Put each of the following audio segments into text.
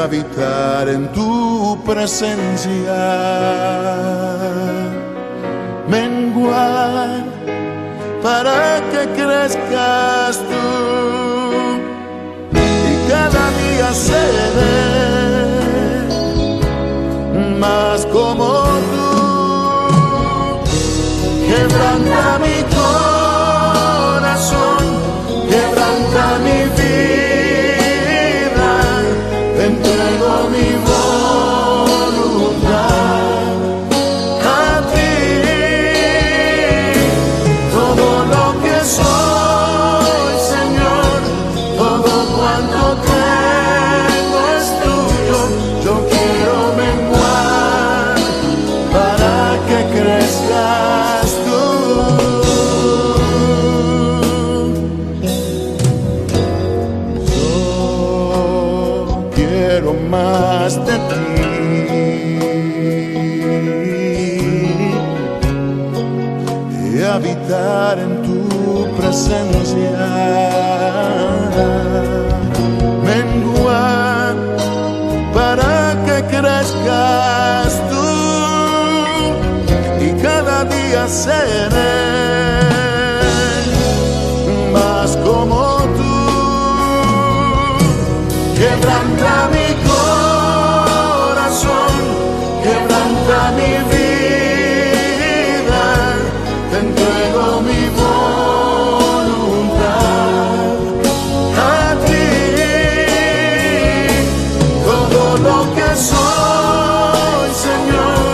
habitar en tu presencia, menguar para que crezcas tú y cada día seré más como tú. Quebranta mi corazón, quebranta mi vida, te entrego mi voluntad a ti. Todo lo que soy, Señor, todo cuanto tengo es tuyo. Yo quiero menguar para que crezcas tú. Yo quiero más de ti y habitar en tu presencia, menguar para que crezcas tú y cada día seré más como tú. Quebranta mi corazón, quebranta mi vida, te entrego mi voluntad a ti. Todo lo que soy, Señor,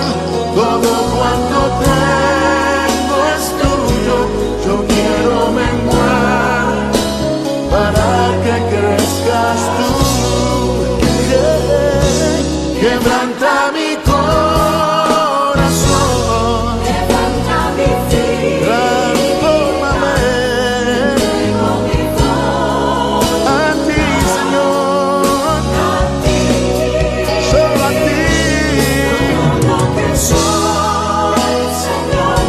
todo cuanto tengo es tuyo. Yo quiero menguar para que crezcas tú. Quebranta mi corazón, Quebranta mi vida, transfórmame entrego mi voz a ti, Señor, a ti. solo a ti. Todo lo que soy, Señor,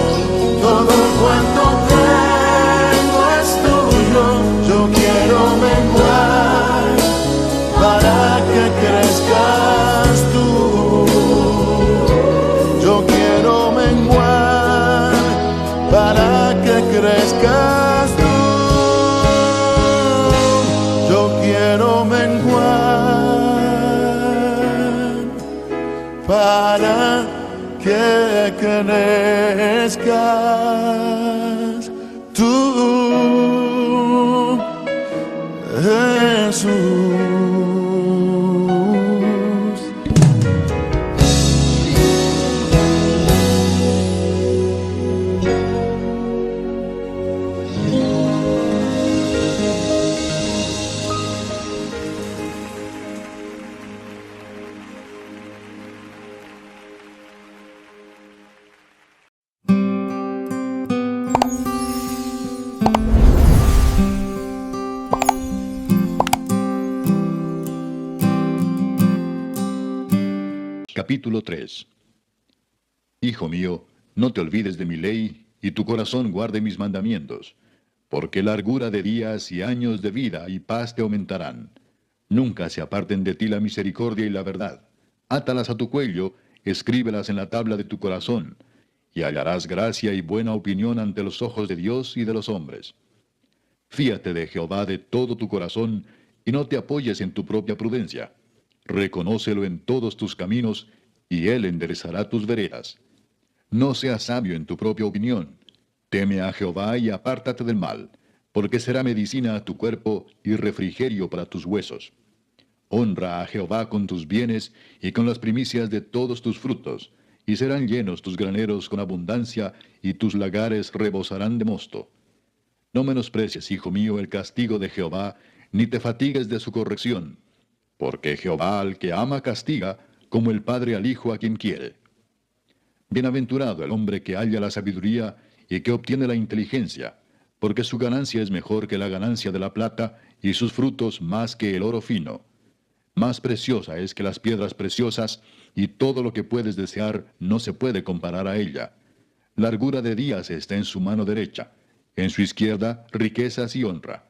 Todo cuanto tengo es tuyo. Yo quiero menguar para que crezcas tú. Yo quiero menguar para que crezcas tú. Yo quiero menguar para que crezcas tú, Jesús. Capítulo 3. Hijo mío, no te olvides de mi ley, y tu corazón guarde mis mandamientos, porque largura de días y años de vida y paz te aumentarán. Nunca se aparten de ti la misericordia y la verdad. Átalas a tu cuello, escríbelas en la tabla de tu corazón, y hallarás gracia y buena opinión ante los ojos de Dios y de los hombres. Fíate de Jehová de todo tu corazón, y no te apoyes en tu propia prudencia. Reconócelo en todos tus caminos, y Él enderezará tus veredas. No seas sabio en tu propia opinión. Teme a Jehová y apártate del mal, porque será medicina a tu cuerpo y refrigerio para tus huesos. Honra a Jehová con tus bienes y con las primicias de todos tus frutos, y serán llenos tus graneros con abundancia, y tus lagares rebosarán de mosto. No menosprecies, hijo mío, el castigo de Jehová, ni te fatigues de su corrección, porque Jehová al que ama castiga, como el padre al hijo a quien quiere. Bienaventurado el hombre que halla la sabiduría y que obtiene la inteligencia, porque su ganancia es mejor que la ganancia de la plata, y sus frutos más que el oro fino. Más preciosa es que las piedras preciosas, y todo lo que puedes desear no se puede comparar a ella. Largura de días está en su mano derecha, en su izquierda riquezas y honra.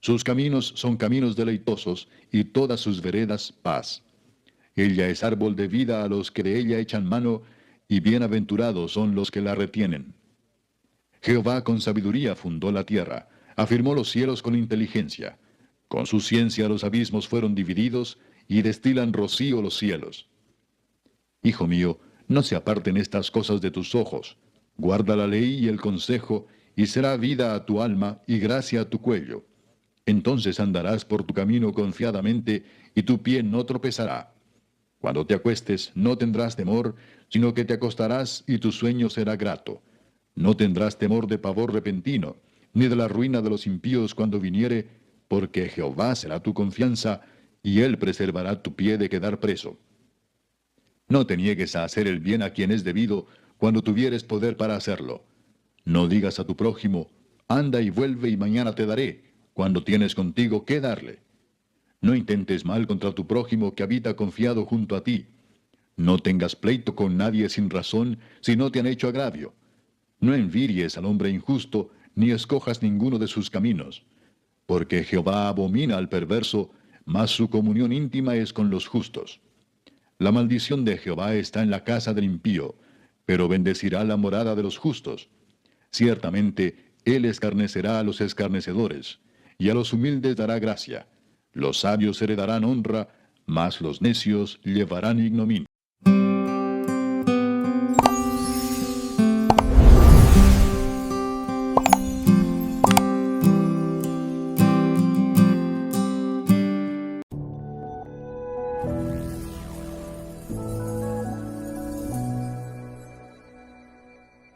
Sus caminos son caminos deleitosos, y todas sus veredas paz. Ella es árbol de vida a los que de ella echan mano, y bienaventurados son los que la retienen. Jehová con sabiduría fundó la tierra, afirmó los cielos con inteligencia. Con su ciencia los abismos fueron divididos, y destilan rocío los cielos. Hijo mío, no se aparten estas cosas de tus ojos. Guarda la ley y el consejo, y será vida a tu alma y gracia a tu cuello. Entonces andarás por tu camino confiadamente, y tu pie no tropezará. Cuando te acuestes, no tendrás temor, sino que te acostarás y tu sueño será grato. No tendrás temor de pavor repentino, ni de la ruina de los impíos cuando viniere, porque Jehová será tu confianza, y él preservará tu pie de quedar preso. No te niegues a hacer el bien a quien es debido, cuando tuvieres poder para hacerlo. No digas a tu prójimo, anda y vuelve y mañana te daré, cuando tienes contigo qué darle. No intentes mal contra tu prójimo que habita confiado junto a ti. No tengas pleito con nadie sin razón, si no te han hecho agravio. No envidies al hombre injusto, ni escojas ninguno de sus caminos. Porque Jehová abomina al perverso, mas su comunión íntima es con los justos. La maldición de Jehová está en la casa del impío, pero bendecirá la morada de los justos. Ciertamente, él escarnecerá a los escarnecedores, y a los humildes dará gracia. Los sabios heredarán honra, mas los necios llevarán ignominia.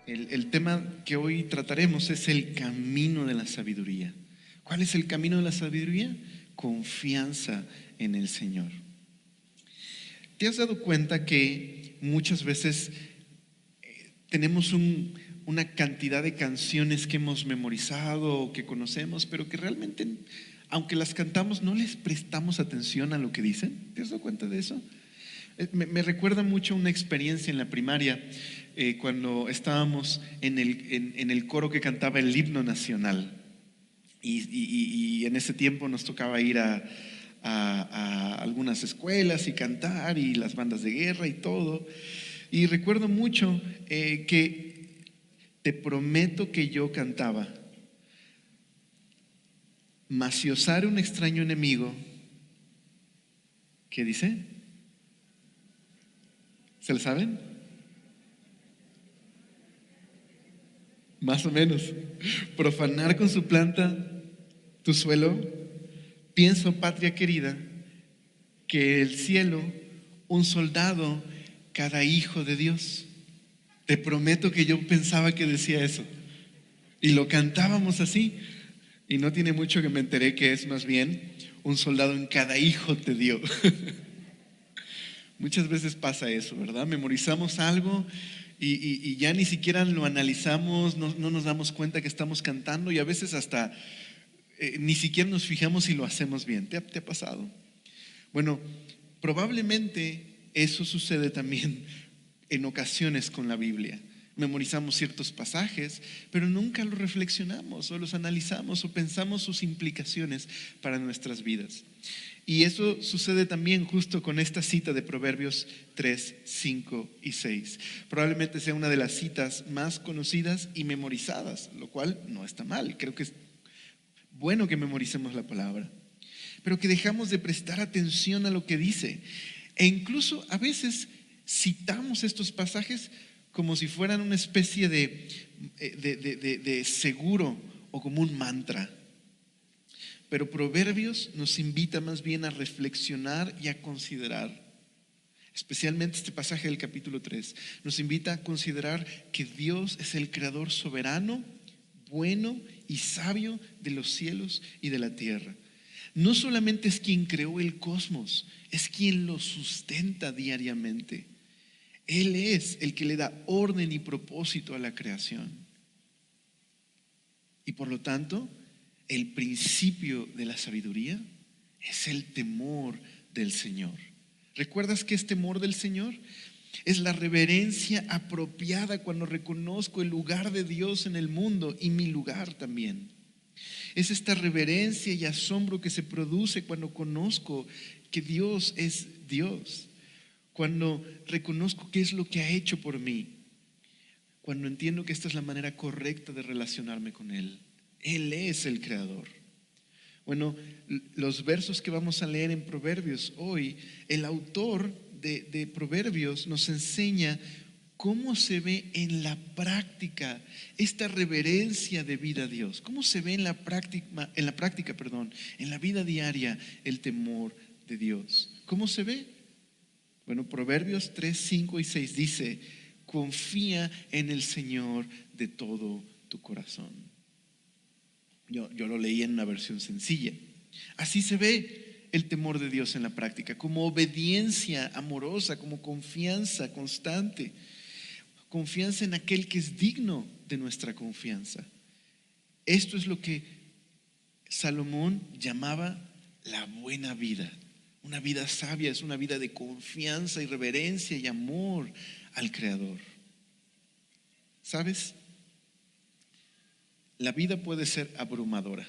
El tema que hoy trataremos es el camino de la sabiduría. ¿Cuál es el camino de la sabiduría? Confianza en el Señor. ¿Te has dado cuenta que muchas veces tenemos una cantidad de canciones que hemos memorizado o que conocemos, pero que realmente, aunque las cantamos, no les prestamos atención a lo que dicen? ¿Te has dado cuenta de eso? Me recuerda mucho una experiencia en la primaria, cuando estábamos en el coro que cantaba el himno nacional. Y en ese tiempo nos tocaba ir a algunas escuelas y cantar, y las bandas de guerra y todo. Y recuerdo mucho que te prometo que yo cantaba: mas si osare un extraño enemigo, ¿qué dice? ¿Se lo saben? Más o menos. Profanar con su planta tu suelo, pienso, patria querida, que el cielo, un soldado, cada hijo de Dios. Te prometo que yo pensaba que decía eso, y lo cantábamos así, y no tiene mucho que me enteré que es más bien un soldado en cada hijo te dio. Muchas veces pasa eso, ¿verdad? Memorizamos algo y ya ni siquiera lo analizamos, no nos damos cuenta que estamos cantando, y a veces hasta ni siquiera nos fijamos si lo hacemos bien. ¿Te ha pasado? Bueno, probablemente eso sucede también en ocasiones con la Biblia. Memorizamos ciertos pasajes, pero nunca los reflexionamos o los analizamos o pensamos sus implicaciones para nuestras vidas. Y eso sucede también justo con esta cita de Proverbios 3, 5 y 6. Probablemente sea una de las citas más conocidas y memorizadas, lo cual no está mal. Creo que es bueno que memoricemos la palabra, pero que dejamos de prestar atención a lo que dice. E incluso a veces citamos estos pasajes como si fueran una especie de seguro o como un mantra. Pero Proverbios nos invita más bien a reflexionar y a considerar, especialmente este pasaje del capítulo 3, nos invita a considerar que Dios es el creador soberano, bueno y sabio de los cielos y de la tierra. No solamente es quien creó el cosmos, es quien lo sustenta diariamente. Él es el que le da orden y propósito a la creación. Y por lo tanto, el principio de la sabiduría es el temor del Señor. ¿Recuerdas qué es temor del Señor? Es la reverencia apropiada cuando reconozco el lugar de Dios en el mundo y mi lugar también. Es esta reverencia y asombro que se produce cuando conozco que Dios es Dios. cuando reconozco qué es lo que ha hecho por mí, cuando entiendo que esta es la manera correcta de relacionarme con Él. Él es el creador. Bueno, los versos que vamos a leer en Proverbios hoy, el autor de Proverbios nos enseña cómo se ve en la práctica esta reverencia de vida a Dios. Cómo se ve en la práctica, en la vida diaria, el temor de Dios. ¿Cómo se ve? Bueno, Proverbios 3, 5 y 6 dice: confía en el Señor de todo tu corazón. Yo lo leí en una versión sencilla. Así se ve el temor de Dios en la práctica, como obediencia amorosa, como confianza constante, confianza en aquel que es digno de nuestra confianza. Esto es lo que Salomón llamaba la buena vida. Una vida sabia es una vida de confianza y reverencia y amor al Creador. ¿Sabes? La vida puede ser abrumadora.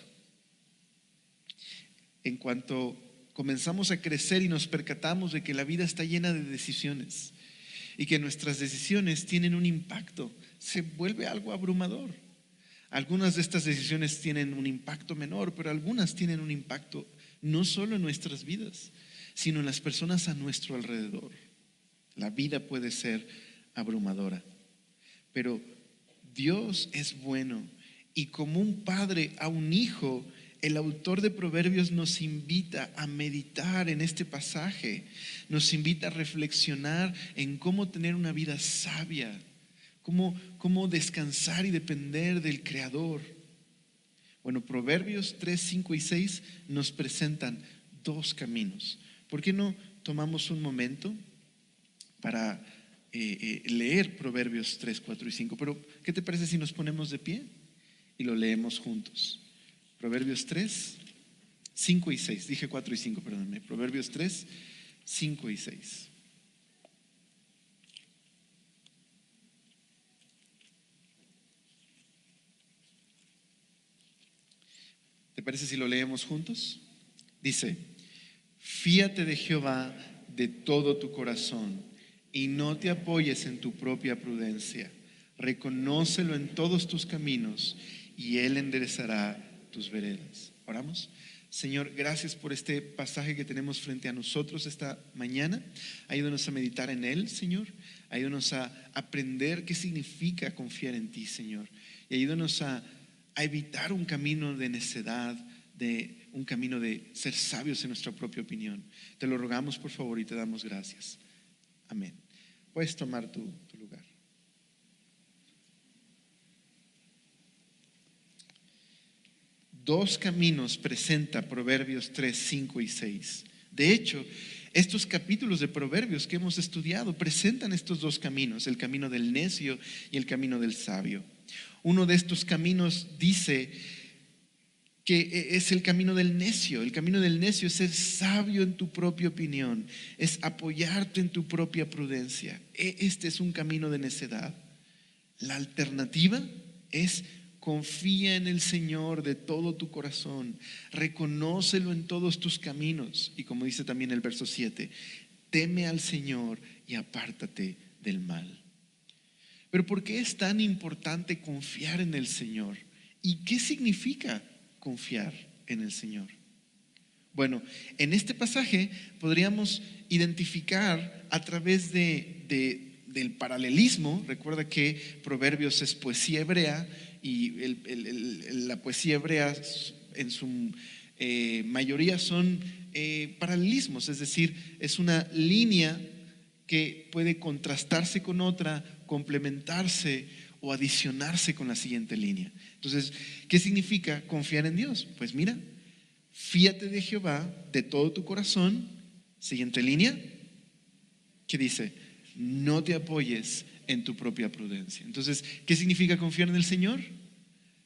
En cuanto comenzamos a crecer y nos percatamos de que la vida está llena de decisiones y que nuestras decisiones tienen un impacto, se vuelve algo abrumador. Algunas de estas decisiones tienen un impacto menor, pero algunas tienen un impacto no solo en nuestras vidas, sino en las personas a nuestro alrededor. La vida puede ser abrumadora, pero Dios es bueno. Y como un padre a un hijo, el autor de Proverbios nos invita a meditar en este pasaje, nos invita a reflexionar en cómo tener una vida sabia, cómo descansar y depender del Creador. Bueno, Proverbios 3, 5 y 6 nos presentan dos caminos. ¿Por qué no tomamos un momento para leer Proverbios 3, 4 y 5? Pero, ¿qué te parece si nos ponemos de pie y lo leemos juntos? Proverbios 3, 5 y 6. Dije 4 y 5, perdóname. Proverbios 3, 5 y 6. ¿Te parece si lo leemos juntos? Dice: fíate de Jehová de todo tu corazón y no te apoyes en tu propia prudencia. Reconócelo en todos tus caminos y Él enderezará tus veredas. Oramos. Señor, gracias por este pasaje que tenemos frente a nosotros esta mañana. Ayúdanos a meditar en él, Señor. Ayúdanos a aprender qué significa confiar en ti, Señor. Y ayúdanos a evitar un camino de necedad, un camino de ser sabios en nuestra propia opinión. Te lo rogamos, por favor, y te damos gracias. Amén. Puedes tomar tu lugar. Dos caminos presenta Proverbios 3, 5 y 6. De hecho, estos capítulos de Proverbios que hemos estudiado presentan estos dos caminos, el camino del necio y el camino del sabio. Uno de estos caminos dice que es el camino del necio. El camino del necio es ser sabio en tu propia opinión, es apoyarte en tu propia prudencia. Este es un camino de necedad. La alternativa es: confía en el Señor de todo tu corazón, reconócelo en todos tus caminos. Y como dice también el verso 7, teme al Señor y apártate del mal. Pero ¿por qué es tan importante confiar en el Señor? ¿Y qué significa confiar en el Señor? Bueno, en este pasaje podríamos identificar a través del paralelismo. Recuerda que Proverbios es poesía hebrea, y la poesía hebrea en su mayoría son paralelismos, es decir, es una línea que puede contrastarse con otra, complementarse o adicionarse con la siguiente línea. Entonces, ¿qué significa confiar en Dios? Pues mira, fíate de Jehová de todo tu corazón. Siguiente línea, ¿qué dice? No te apoyes en tu propia prudencia. Entonces, ¿qué significa confiar en el Señor?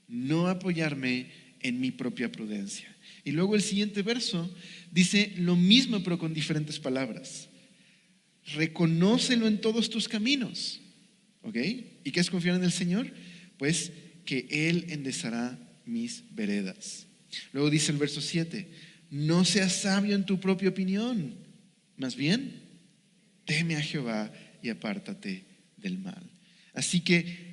No apoyarme en mi propia prudencia. Y luego el siguiente verso dice lo mismo, pero con diferentes palabras. Reconócelo en todos tus caminos. ¿Ok? ¿Y qué es confiar en el Señor? Pues que Él enderezará mis veredas. Luego dice el verso 7, no seas sabio en tu propia opinión, más bien Teme a Jehová y apártate del mal. Así que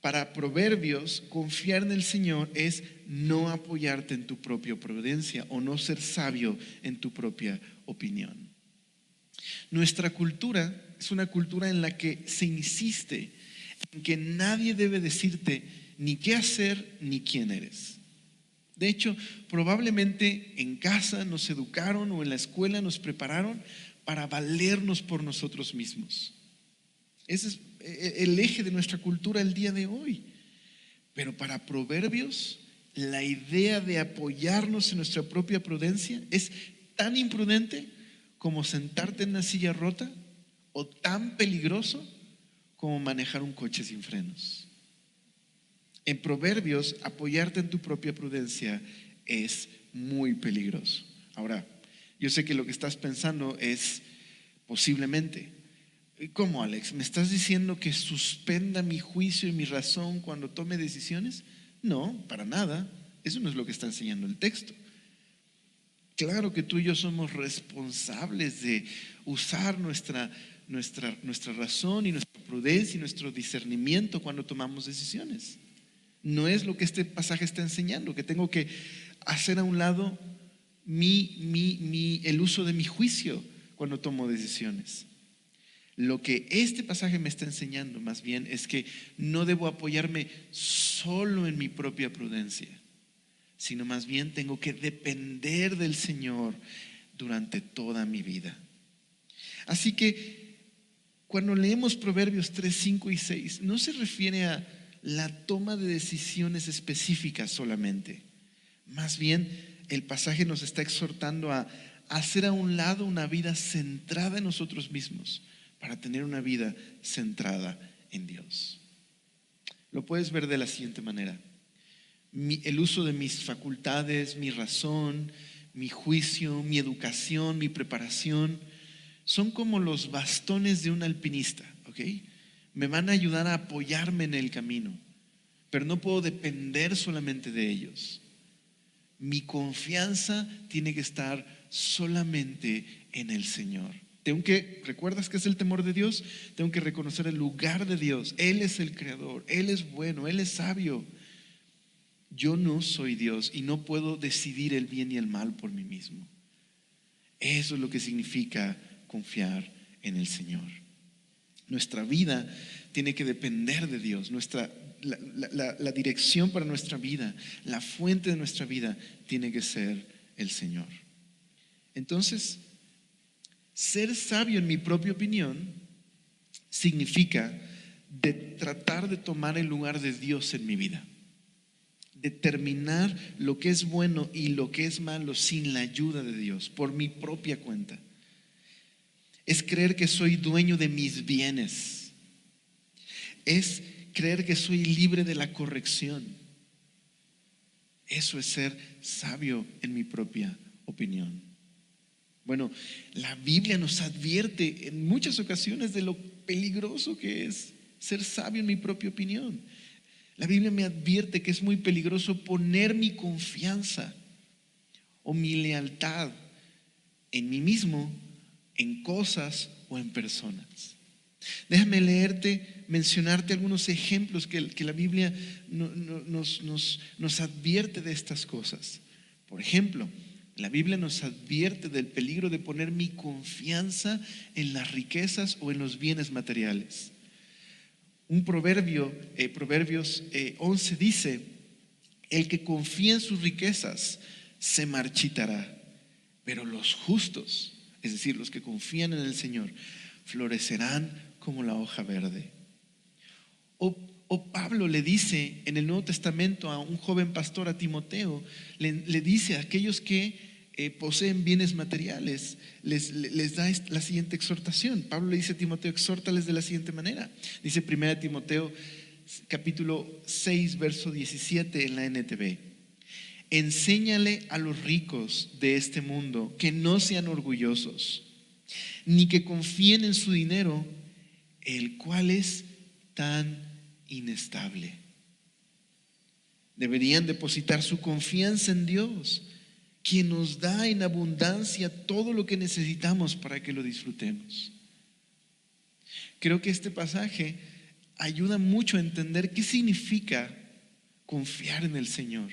para Proverbios, confiar en el Señor es no apoyarte en tu propia prudencia o no ser sabio en tu propia opinión. Nuestra cultura es una cultura en la que se insiste en que nadie debe decirte ni qué hacer ni quién eres. De hecho, probablemente en casa nos educaron o en la escuela nos prepararon para valernos por nosotros mismos. Ese es el eje de nuestra cultura el día de hoy. Pero para Proverbios, la idea de apoyarnos en nuestra propia prudencia es tan imprudente como sentarte en una silla rota o tan peligroso como manejar un coche sin frenos. En Proverbios, apoyarte en tu propia prudencia es muy peligroso. Ahora, yo sé que lo que estás pensando es posiblemente, ¿cómo, Alex? ¿Me estás diciendo que suspenda mi juicio y mi razón cuando tome decisiones? No, para nada. Eso no es lo que está enseñando el texto. Claro que tú y yo somos responsables de usar nuestra razón y nuestra prudencia y nuestro discernimiento cuando tomamos decisiones. No es lo que este pasaje está enseñando, que tengo que hacer a un lado el uso de mi juicio cuando tomo decisiones. Lo que este pasaje me está enseñando más bien es que no debo apoyarme solo en mi propia prudencia, sino más bien tengo que depender del Señor durante toda mi vida. Así que cuando leemos Proverbios 3, 5 y 6, no se refiere a la toma de decisiones específicas solamente. Más bien, el pasaje nos está exhortando a hacer a un lado una vida centrada en nosotros mismos para tener una vida centrada en Dios. Lo puedes ver de la siguiente manera. El uso de mis facultades, mi razón, mi juicio, mi educación, mi preparación, son como los bastones de un alpinista, ¿ok? Me van a ayudar a apoyarme en el camino, pero no puedo depender solamente de ellos. Mi confianza tiene que estar solamente en el Señor. ¿Recuerdas qué es el temor de Dios? Tengo que reconocer el lugar de Dios. Él es el creador, Él es bueno, Él es sabio. Yo no soy Dios y no puedo decidir el bien y el mal por mí mismo. Eso es lo que significa confiar en el Señor. Nuestra vida tiene que depender de Dios. La dirección para nuestra vida, la fuente de nuestra vida tiene que ser el Señor. Entonces, ser sabio en mi propia opinión significa tratar de tomar el lugar de Dios en mi vida. Determinar lo que es bueno y lo que es malo sin la ayuda de Dios, por mi propia cuenta. Es creer que soy dueño de mis bienes. Es creer que soy libre de la corrección. Eso es ser sabio en mi propia opinión. Bueno, la Biblia nos advierte en muchas ocasiones de lo peligroso que es ser sabio en mi propia opinión. La Biblia me advierte que es muy peligroso poner mi confianza o mi lealtad en mí mismo, en cosas o en personas. Déjame mencionarte algunos ejemplos que la Biblia nos advierte de estas cosas. Por ejemplo, la Biblia nos advierte del peligro de poner mi confianza en las riquezas o en los bienes materiales. Un proverbio, Proverbios 11 dice: el que confía en sus riquezas se marchitará, pero los justos, es decir, los que confían en el Señor, florecerán como la hoja verde. O Pablo le dice en el Nuevo Testamento a un joven pastor, a Timoteo, le dice a aquellos que poseen bienes materiales, les da la siguiente exhortación. Pablo le dice a Timoteo: exhórtales de la siguiente manera. Dice 1 Timoteo capítulo 6 verso 17 en la NTV: enséñale a los ricos de este mundo que no sean orgullosos, ni que confíen en su dinero, el cual es tan inestable. Deberían depositar su confianza en Dios, quien nos da en abundancia todo lo que necesitamos para que lo disfrutemos. Creo que este pasaje ayuda mucho a entender qué significa confiar en el Señor.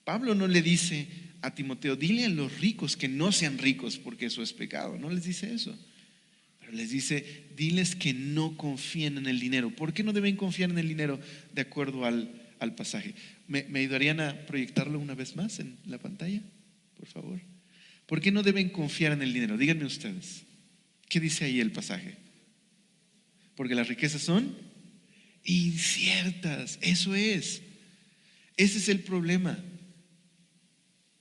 Pablo no le dice a Timoteo, dile a los ricos que no sean ricos porque eso es pecado. No les dice eso. Pero les dice, diles que no confíen en el dinero. ¿Por qué no deben confiar en el dinero? De acuerdo al pasaje. ¿Me ayudarían a proyectarlo una vez más en la pantalla? Por favor. ¿Por qué no deben confiar en el dinero? Díganme ustedes. ¿Qué dice ahí el pasaje? Porque las riquezas son inciertas. Eso es. Ese es el problema.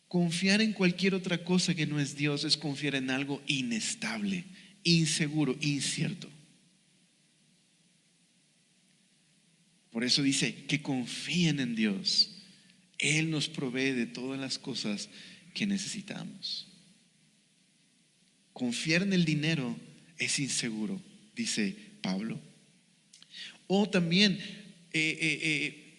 Confiar en cualquier otra cosa que no es Dios es confiar en algo inestable, inseguro, incierto. Por eso dice que confíen en Dios. Él nos provee de todas las cosas que necesitamos. Confiar en el dinero es inseguro, dice Pablo. O también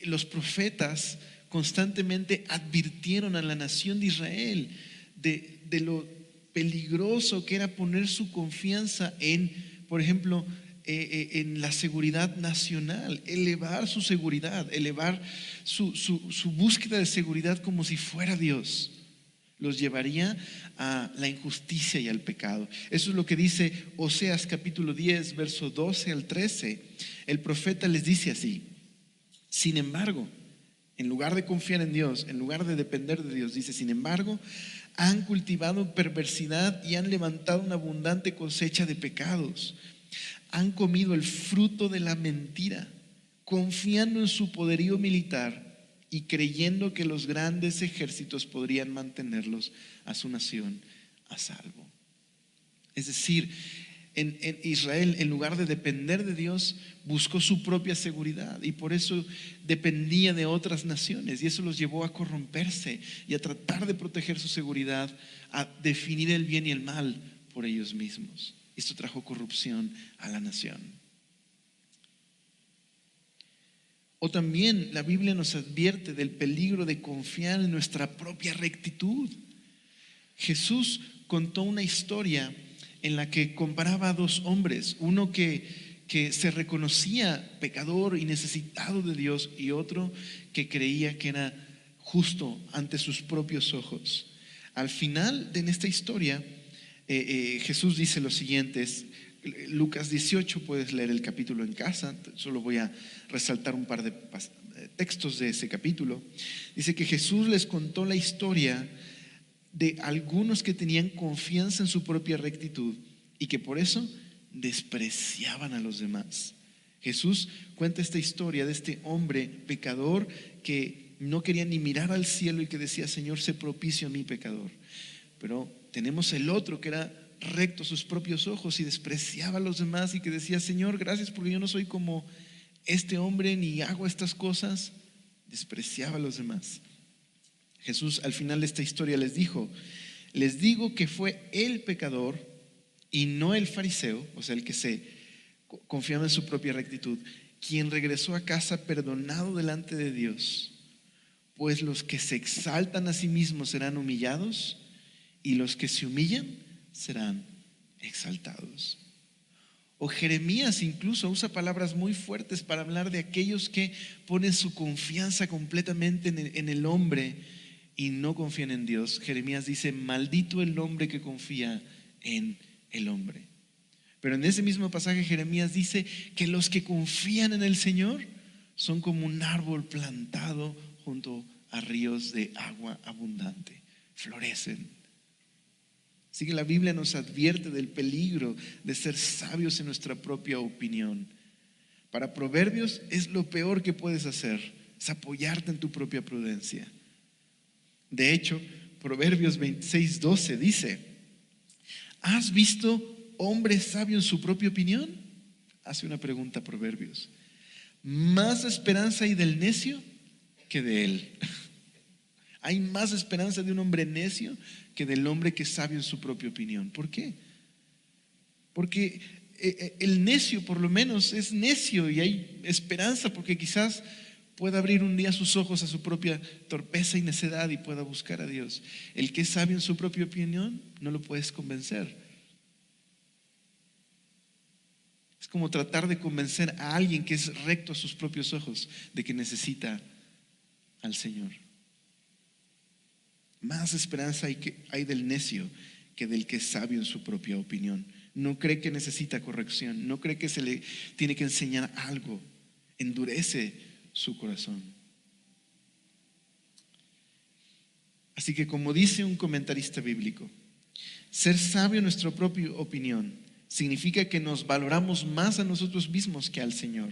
los profetas constantemente advirtieron a la nación de Israel de lo peligroso que era poner su confianza en, por ejemplo, en la seguridad nacional, elevar su seguridad, elevar su búsqueda de seguridad como si fuera Dios. Los llevaría a la injusticia y al pecado. Eso es lo que dice Oseas capítulo 10, verso 12 al 13. El profeta les dice así: sin embargo, en lugar de confiar en Dios, en lugar de depender de Dios, dice, sin embargo, han cultivado perversidad y han levantado una abundante cosecha de pecados. Han comido el fruto de la mentira, confiando en su poderío militar y creyendo que los grandes ejércitos podrían mantenerlos a su nación a salvo. Es decir, en Israel, en lugar de depender de Dios, buscó su propia seguridad y por eso dependía de otras naciones, y eso los llevó a corromperse y a tratar de proteger su seguridad, a definir el bien y el mal por ellos mismos. Esto trajo corrupción a la nación. O también la Biblia nos advierte del peligro de confiar en nuestra propia rectitud. Jesús contó una historia en la que comparaba a dos hombres, uno que se reconocía pecador y necesitado de Dios, y otro que creía que era justo ante sus propios ojos. Al final de esta historia, Jesús dice lo siguiente, Lucas 18, puedes leer el capítulo en casa, solo voy a resaltar un par de textos de ese capítulo. Dice que Jesús les contó la historia de algunos que tenían confianza en su propia rectitud y que por eso despreciaban a los demás. Jesús cuenta esta historia de este hombre pecador que no quería ni mirar al cielo y que decía, Señor, sé propicio a mi pecador. Pero tenemos el otro que era recto a sus propios ojos y despreciaba a los demás y que decía, Señor, gracias porque yo no soy como este hombre ni hago estas cosas. Despreciaba a los demás. Jesús al final de esta historia les dijo, les digo que fue el pecador y no el fariseo, o sea, el que se confiaba en su propia rectitud, quien regresó a casa perdonado delante de Dios. Pues los que se exaltan a sí mismos serán humillados y los que se humillan serán exaltados. O Jeremías incluso usa palabras muy fuertes para hablar de aquellos que ponen su confianza completamente en el hombre y no confían en Dios. Jeremías dice, maldito el hombre que confía en el hombre. Pero en ese mismo pasaje Jeremías dice que los que confían en el Señor son como un árbol plantado junto a ríos de agua abundante, florecen. Así que la Biblia nos advierte del peligro de ser sabios en nuestra propia opinión. Para Proverbios es lo peor que puedes hacer, es apoyarte en tu propia prudencia. De hecho, Proverbios 26:12 dice, ¿has visto hombre sabio en su propia opinión? Hace una pregunta a Proverbios. Más esperanza hay del necio que de él. Hay más esperanza de un hombre necio que del hombre que es sabio en su propia opinión. ¿Por qué? Porque el necio por lo menos es necio y hay esperanza porque quizás pueda abrir un día sus ojos a su propia torpeza y necedad y pueda buscar a Dios. El que es sabio en su propia opinión no lo puedes convencer. Es como tratar de convencer a alguien que es recto a sus propios ojos de que necesita al Señor. Más esperanza hay del necio que del que es sabio en su propia opinión. No cree que necesita corrección, no cree que se le tiene que enseñar algo. Endurece su corazón. Así que, como dice un comentarista bíblico, ser sabio en nuestra propia opinión significa que nos valoramos más a nosotros mismos que al Señor,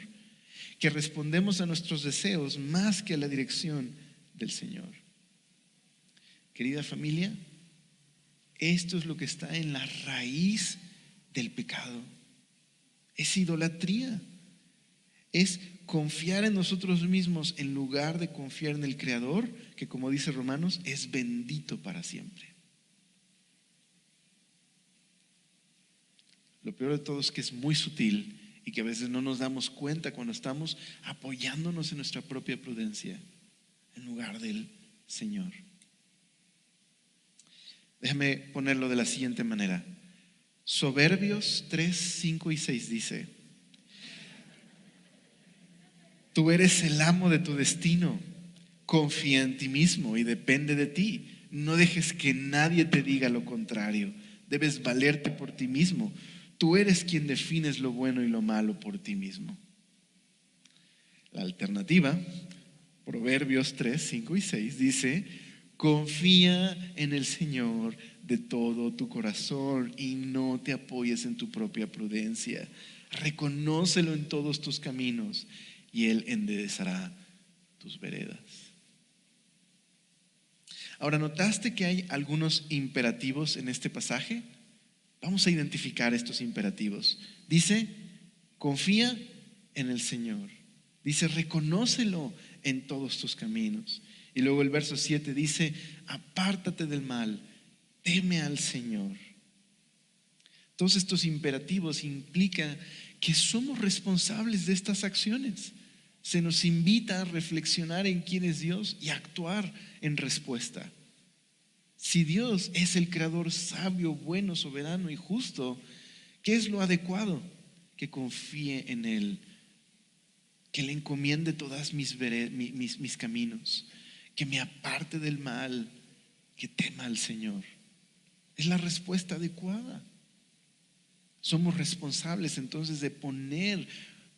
que respondemos a nuestros deseos más que a la dirección del Señor. Querida familia, esto es lo que está en la raíz del pecado. Es idolatría. Es confiar en nosotros mismos en lugar de confiar en el Creador, que, como dice Romanos, es bendito para siempre. Lo peor de todo es que es muy sutil y que a veces no nos damos cuenta cuando estamos apoyándonos en nuestra propia prudencia en lugar del Señor. Déjame ponerlo de la siguiente manera. Proverbios 3, 5 y 6 dice: tú eres el amo de tu destino, confía en ti mismo y depende de ti. No dejes que nadie te diga lo contrario. Debes valerte por ti mismo. Tú eres quien defines lo bueno y lo malo por ti mismo. La alternativa, Proverbios 3, 5 y 6 dice: confía en el Señor de todo tu corazón y no te apoyes en tu propia prudencia. Reconócelo en todos tus caminos y Él enderezará tus veredas. Ahora, ¿notaste que hay algunos imperativos en este pasaje? Vamos a identificar estos imperativos. Dice: confía en el Señor. Dice: reconócelo en todos tus caminos. Y luego el verso 7 dice: apártate del mal, teme al Señor. Todos estos imperativos implican que somos responsables de estas acciones. Se nos invita a reflexionar en quién es Dios y a actuar en respuesta. Si Dios es el creador sabio, bueno, soberano y justo, ¿qué es lo adecuado? Que confíe en Él, que le encomiende todas mis caminos, que me aparte del mal, que tema al Señor. Es la respuesta adecuada. Somos responsables entonces de poner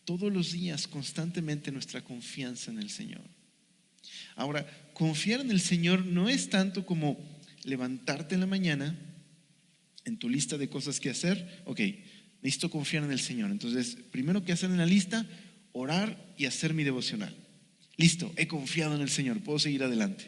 todos los días constantemente nuestra confianza en el Señor. Ahora, confiar en el Señor no es tanto como levantarte en la mañana en tu lista de cosas que hacer. Ok, necesito confiar en el Señor. Entonces, primero que hacer en la lista, orar y hacer mi devocional. Listo, he confiado en el Señor, puedo seguir adelante.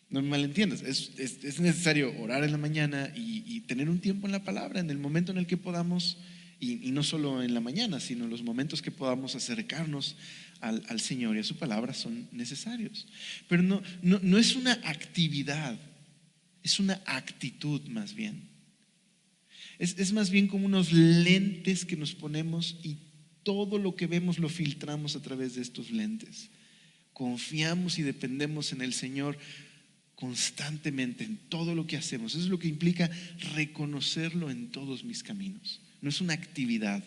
No me malentiendas, es necesario orar en la mañana y tener un tiempo en la palabra, en el momento en el que podamos, y no solo en la mañana, sino en los momentos que podamos acercarnos al Señor y a su palabra son necesarios. Pero no es una actividad, es una actitud más bien. Es más bien como unos lentes que nos ponemos y todo lo que vemos lo filtramos a través de estos lentes. Confiamos y dependemos en el Señor constantemente en todo lo que hacemos. Eso es lo que implica reconocerlo en todos mis caminos. No es una actividad,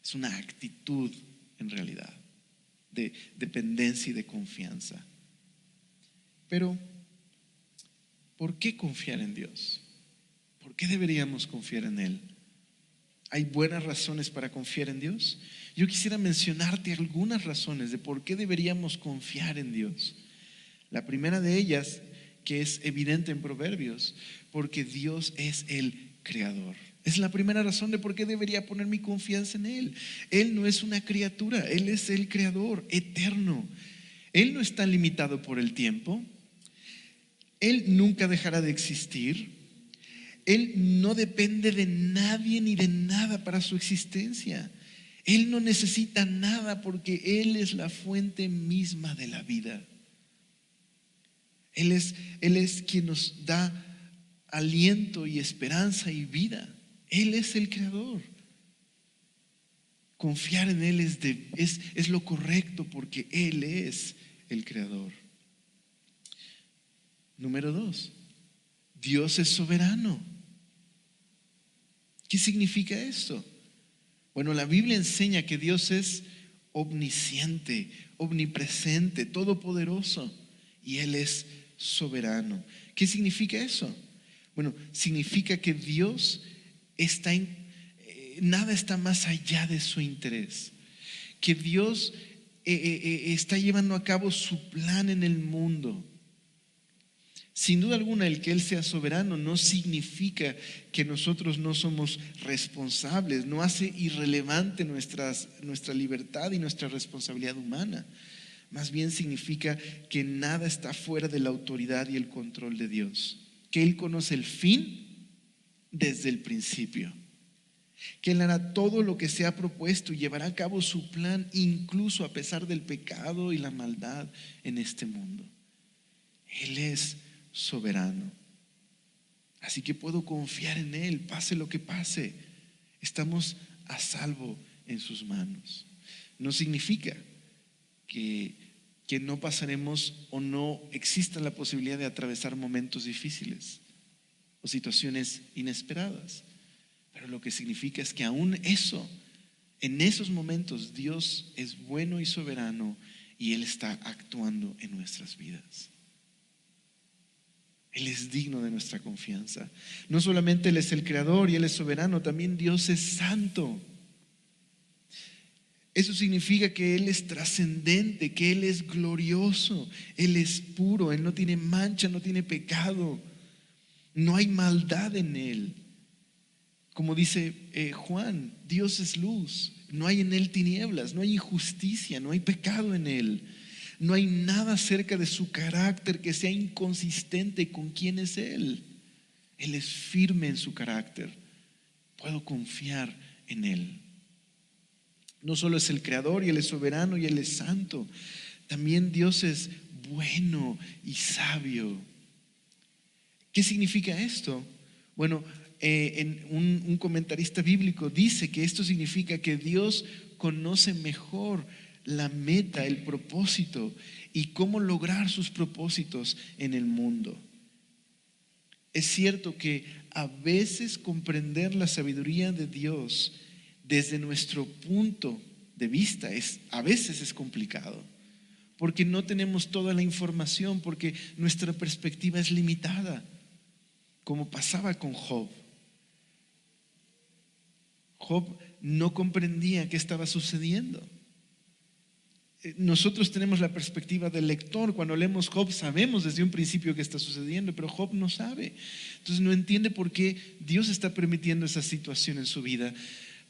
es una actitud en realidad de dependencia y de confianza. Pero, ¿por qué confiar en Dios? ¿Por qué deberíamos confiar en Él? ¿Hay buenas razones para confiar en Dios? Yo quisiera mencionarte algunas razones de por qué deberíamos confiar en Dios. La primera de ellas, que es evidente en Proverbios, porque Dios es el creador. Es la primera razón de por qué debería poner mi confianza en Él. Él no es una criatura, Él es el creador eterno. Él no está limitado por el tiempo. Él nunca dejará de existir. Él no depende de nadie ni de nada para su existencia. Él no necesita nada porque Él es la fuente misma de la vida. Él es quien nos da aliento y esperanza y vida. Él es el creador. Confiar en Él es lo correcto porque Él es el creador. Número 2, Dios es soberano. ¿Qué significa esto? Bueno, la Biblia enseña que Dios es omnisciente, omnipresente, todopoderoso, y Él es soberano. ¿Qué significa eso? Bueno, significa que Dios está nada está más allá de su interés, que Dios está llevando a cabo su plan en el mundo. Sin duda alguna, el que Él sea soberano no significa que nosotros no somos responsables, no hace irrelevante nuestra libertad y nuestra responsabilidad humana. Más bien significa que nada está fuera de la autoridad y el control de Dios, que Él conoce el fin desde el principio, que Él hará todo lo que se ha propuesto y llevará a cabo su plan, incluso a pesar del pecado y la maldad en este mundo. Él es soberano. Así que puedo confiar en Él, pase lo que pase. Estamos a salvo en sus manos. No significa que no pasaremos o no exista la posibilidad de atravesar momentos difíciles o situaciones inesperadas. Pero lo que significa es que aún en esos momentos, Dios es bueno y soberano y Él está actuando en nuestras vidas. Él es digno de nuestra confianza. No solamente Él es el creador y Él es soberano, también Dios es santo. Eso significa que Él es trascendente, que Él es glorioso, Él es puro, Él no tiene mancha, no tiene pecado, no hay maldad en Él. Como dice Juan, Dios es luz, no hay en Él tinieblas, no hay injusticia, no hay pecado en Él. No hay nada acerca de su carácter que sea inconsistente con quién es Él. Él es firme en su carácter. Puedo confiar en Él. No solo es el creador y Él es soberano y Él es santo, también Dios es bueno y sabio. ¿Qué significa esto? Bueno, un comentarista bíblico dice que esto significa que Dios conoce mejor la meta, el propósito y cómo lograr sus propósitos en el mundo. Es cierto que a veces comprender la sabiduría de Dios desde nuestro punto de vista a veces es complicado, porque no tenemos toda la información, porque nuestra perspectiva es limitada, como pasaba con Job. Job no comprendía qué estaba sucediendo. Nosotros tenemos la perspectiva del lector. Cuando leemos Job sabemos desde un principio qué está sucediendo, pero Job no sabe. Entonces no entiende por qué Dios está permitiendo esa situación en su vida,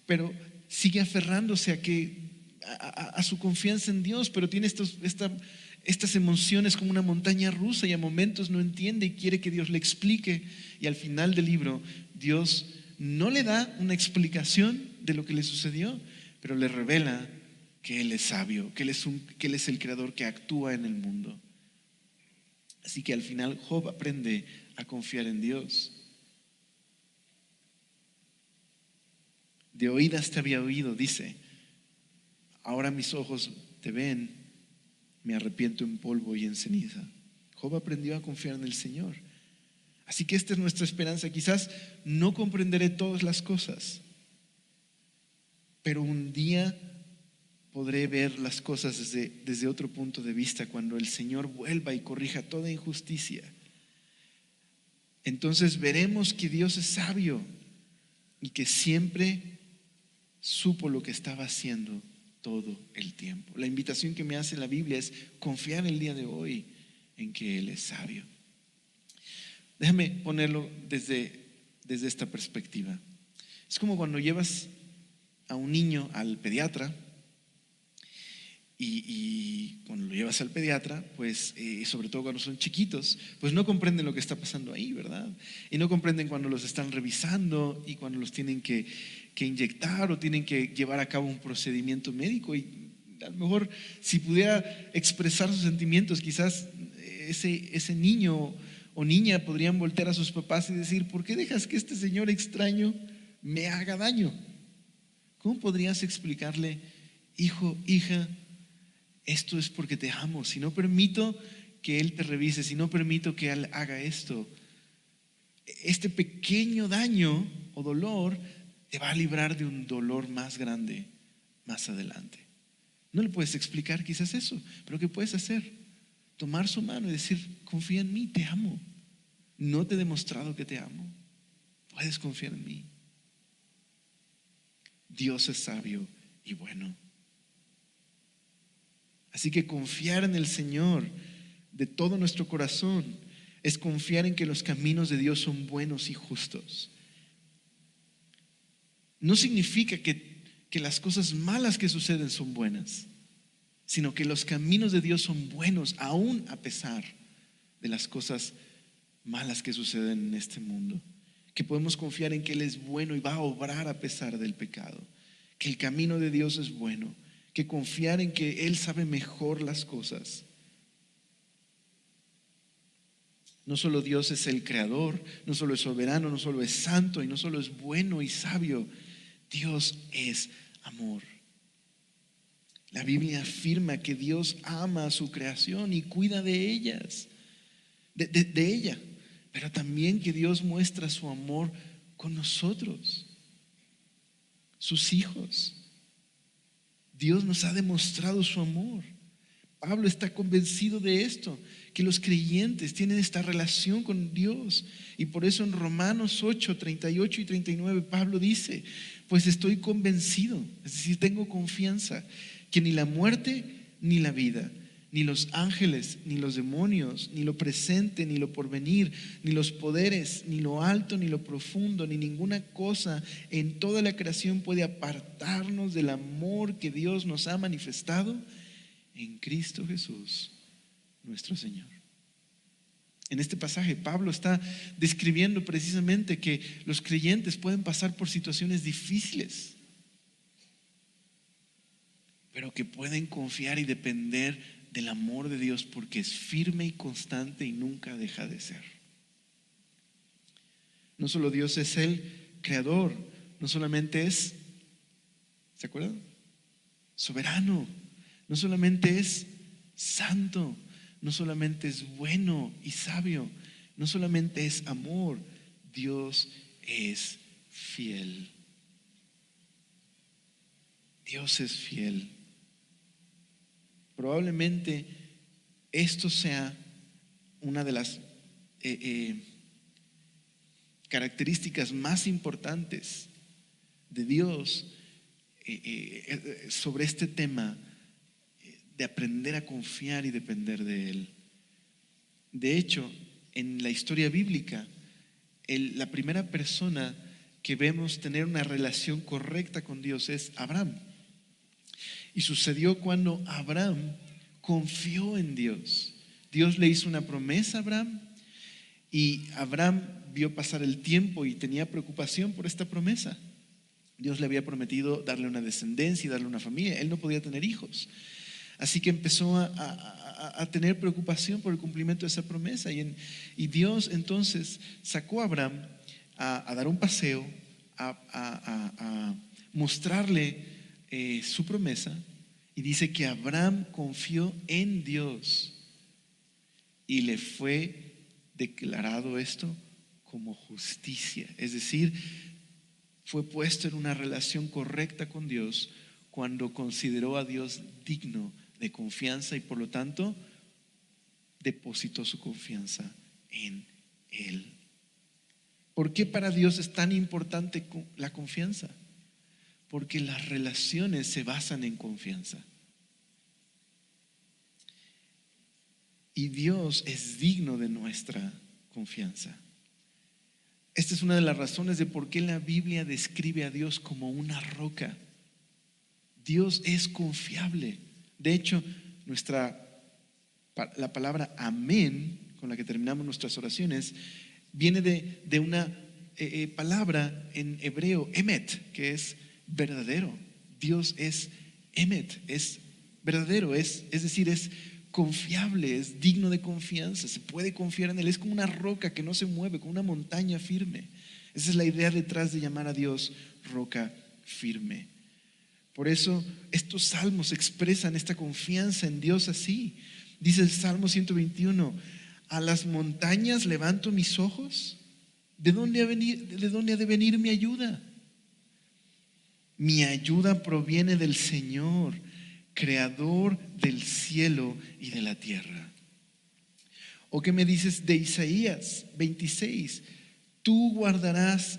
pero sigue aferrándose a su confianza en Dios, pero tiene estas emociones como una montaña rusa y a momentos no entiende y quiere que Dios le explique, y al final del libro Dios no le da una explicación de lo que le sucedió, pero le revela que Él es sabio, que Él es el creador que actúa en el mundo. Así que al final Job aprende a confiar en Dios. De oídas te había oído, dice, ahora mis ojos te ven, me arrepiento en polvo y en ceniza. Job aprendió a confiar en el Señor. Así que esta es nuestra esperanza. Quizás no comprenderé todas las cosas, pero un día podré ver las cosas desde otro punto de vista, cuando el Señor vuelva y corrija toda injusticia. Entonces veremos que Dios es sabio y que siempre supo lo que estaba haciendo todo el tiempo. La invitación que me hace la Biblia es confiar el día de hoy en que Él es sabio. Déjame ponerlo desde esta perspectiva. Es como cuando llevas a un niño al pediatra, y cuando lo llevas al pediatra, pues sobre todo cuando son chiquitos, pues no comprenden lo que está pasando ahí, ¿verdad? Y no comprenden cuando los están revisando y cuando los tienen que inyectar o tienen que llevar a cabo un procedimiento médico. Y a lo mejor si pudiera expresar sus sentimientos, quizás ese niño o niña podrían voltear a sus papás y decir: ¿por qué dejas que este señor extraño me haga daño? ¿Cómo podrías explicarle: hijo, hija, esto es porque te amo, si no permito que Él te revise, si no permito que Él haga esto, este pequeño daño o dolor te va a librar de un dolor más grande más adelante. No le puedes explicar quizás eso, pero ¿qué puedes hacer? Tomar su mano y decir, confía en mí, te amo. No te he demostrado que te amo. Puedes confiar en mí. Dios es sabio y bueno. Así que confiar en el Señor de todo nuestro corazón es confiar en que los caminos de Dios son buenos y justos. No significa que las cosas malas que suceden son buenas, sino que los caminos de Dios son buenos aún a pesar de las cosas malas que suceden en este mundo. Que podemos confiar en que Él es bueno y va a obrar a pesar del pecado. Que el camino de Dios es bueno. Que confiar en que Él sabe mejor las cosas. No solo Dios es el creador, no solo es soberano, no solo es santo y no solo es bueno y sabio. Dios es amor. La Biblia afirma que Dios ama a su creación y cuida de ellas, de ella. Pero también que Dios muestra su amor con nosotros, sus hijos. Dios nos ha demostrado su amor. Pablo está convencido de esto, que los creyentes tienen esta relación con Dios. Y por eso en Romanos 8, 38 y 39 Pablo dice, pues estoy convencido, es decir, tengo confianza, que ni la muerte ni la vida, ni los ángeles, ni los demonios, ni lo presente, ni lo porvenir, ni los poderes, ni lo alto, ni lo profundo, ni ninguna cosa en toda la creación puede apartarnos del amor que Dios nos ha manifestado en Cristo Jesús, nuestro Señor. En este pasaje Pablo está describiendo precisamente que los creyentes pueden pasar por situaciones difíciles, pero que pueden confiar y depender del amor de Dios porque es firme y constante y nunca deja de ser. No solo Dios es el creador, no solamente es, ¿se acuerdan? Soberano, no solamente es santo, no solamente es bueno y sabio, no solamente es amor, Dios es fiel. Dios es fiel. Probablemente esto sea una de las características más importantes de Dios sobre este tema de aprender a confiar y depender de Él. De hecho, en la historia bíblica, la primera persona que vemos tener una relación correcta con Dios es Abraham. Y sucedió cuando Abraham confió en Dios. Dios le hizo una promesa a Abraham y Abraham vio pasar el tiempo y tenía preocupación por esta promesa. Dios le había prometido darle una descendencia y darle una familia. Él no podía tener hijos. Así que empezó a tener preocupación por el cumplimiento de esa promesa. Y Dios entonces sacó a Abraham a dar un paseo, a mostrarle su promesa, y dice que Abraham confió en Dios y le fue declarado esto como justicia. Es decir, fue puesto en una relación correcta con Dios cuando consideró a Dios digno de confianza y por lo tanto depositó su confianza en Él. ¿Por qué para Dios es tan importante la confianza? Porque las relaciones se basan en confianza. Y Dios es digno de nuestra confianza. Esta es una de las razones de por qué la Biblia describe a Dios como una roca. Dios es confiable. De hecho, la palabra amén, con la que terminamos nuestras oraciones, viene de una palabra en hebreo, emet, que es verdadero. Dios es emet, es verdadero, es decir, es confiable, es digno de confianza, se puede confiar en Él, es como una roca que no se mueve, como una montaña firme. Esa es la idea detrás de llamar a Dios roca firme. Por eso estos salmos expresan esta confianza en Dios así. Dice el Salmo 121, a las montañas levanto mis ojos, ¿de dónde ha de venir mi ayuda? Mi ayuda proviene del Señor, creador del cielo y de la tierra. ¿O qué me dices de Isaías 26? Tú guardarás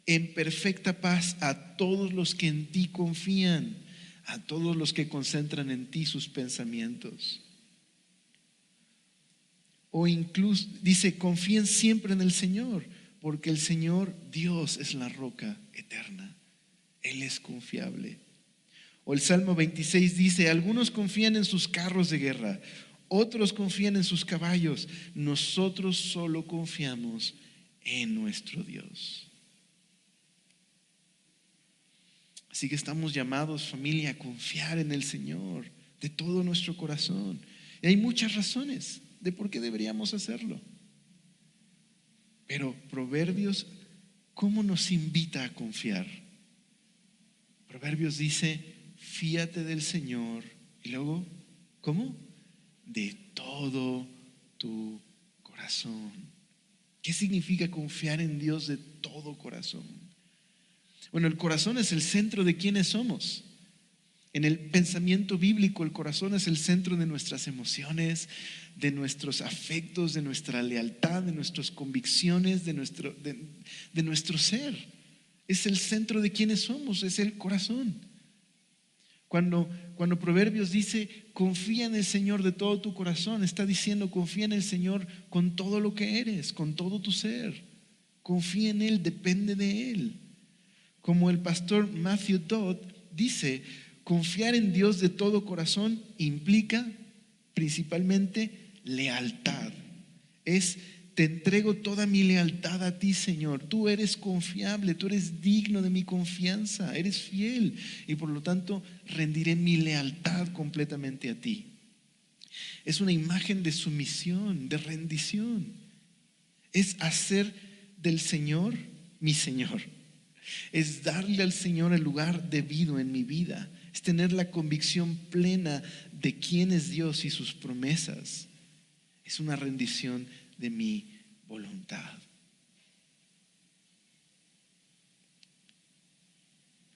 en perfecta paz a todos los que en ti confían, a todos los que concentran en ti sus pensamientos. O incluso dice, confíen siempre en el Señor, porque el Señor Dios es la roca eterna. Él es confiable. O el Salmo 26 dice, algunos confían en sus carros de guerra, otros confían en sus caballos. Nosotros solo confiamos en nuestro Dios. Así que estamos llamados, familia, a confiar en el Señor de todo nuestro corazón. Y hay muchas razones de por qué deberíamos hacerlo. Pero Proverbios, ¿cómo nos invita a confiar? Proverbios dice, fíate del Señor. Y luego, ¿cómo? De todo tu corazón. ¿Qué significa confiar en Dios de todo corazón? Bueno, el corazón es el centro de quiénes somos. En el pensamiento bíblico, el corazón es el centro de nuestras emociones, de nuestros afectos, de nuestra lealtad, de nuestras convicciones, de nuestro ser. Es el centro de quiénes somos, es el corazón. Cuando Proverbios dice, confía en el Señor de todo tu corazón, está diciendo, confía en el Señor con todo lo que eres, con todo tu ser. Confía en Él, depende de Él. Como el pastor Matthew Todd dice, confiar en Dios de todo corazón implica principalmente lealtad. Te entrego toda mi lealtad a ti, Señor. Tú eres confiable, tú eres digno de mi confianza, eres fiel y por lo tanto rendiré mi lealtad completamente a ti. Es una imagen de sumisión, de rendición. Es hacer del Señor mi Señor. Es darle al Señor el lugar debido en mi vida. Es tener la convicción plena de quién es Dios y sus promesas. Es una rendición de mi voluntad.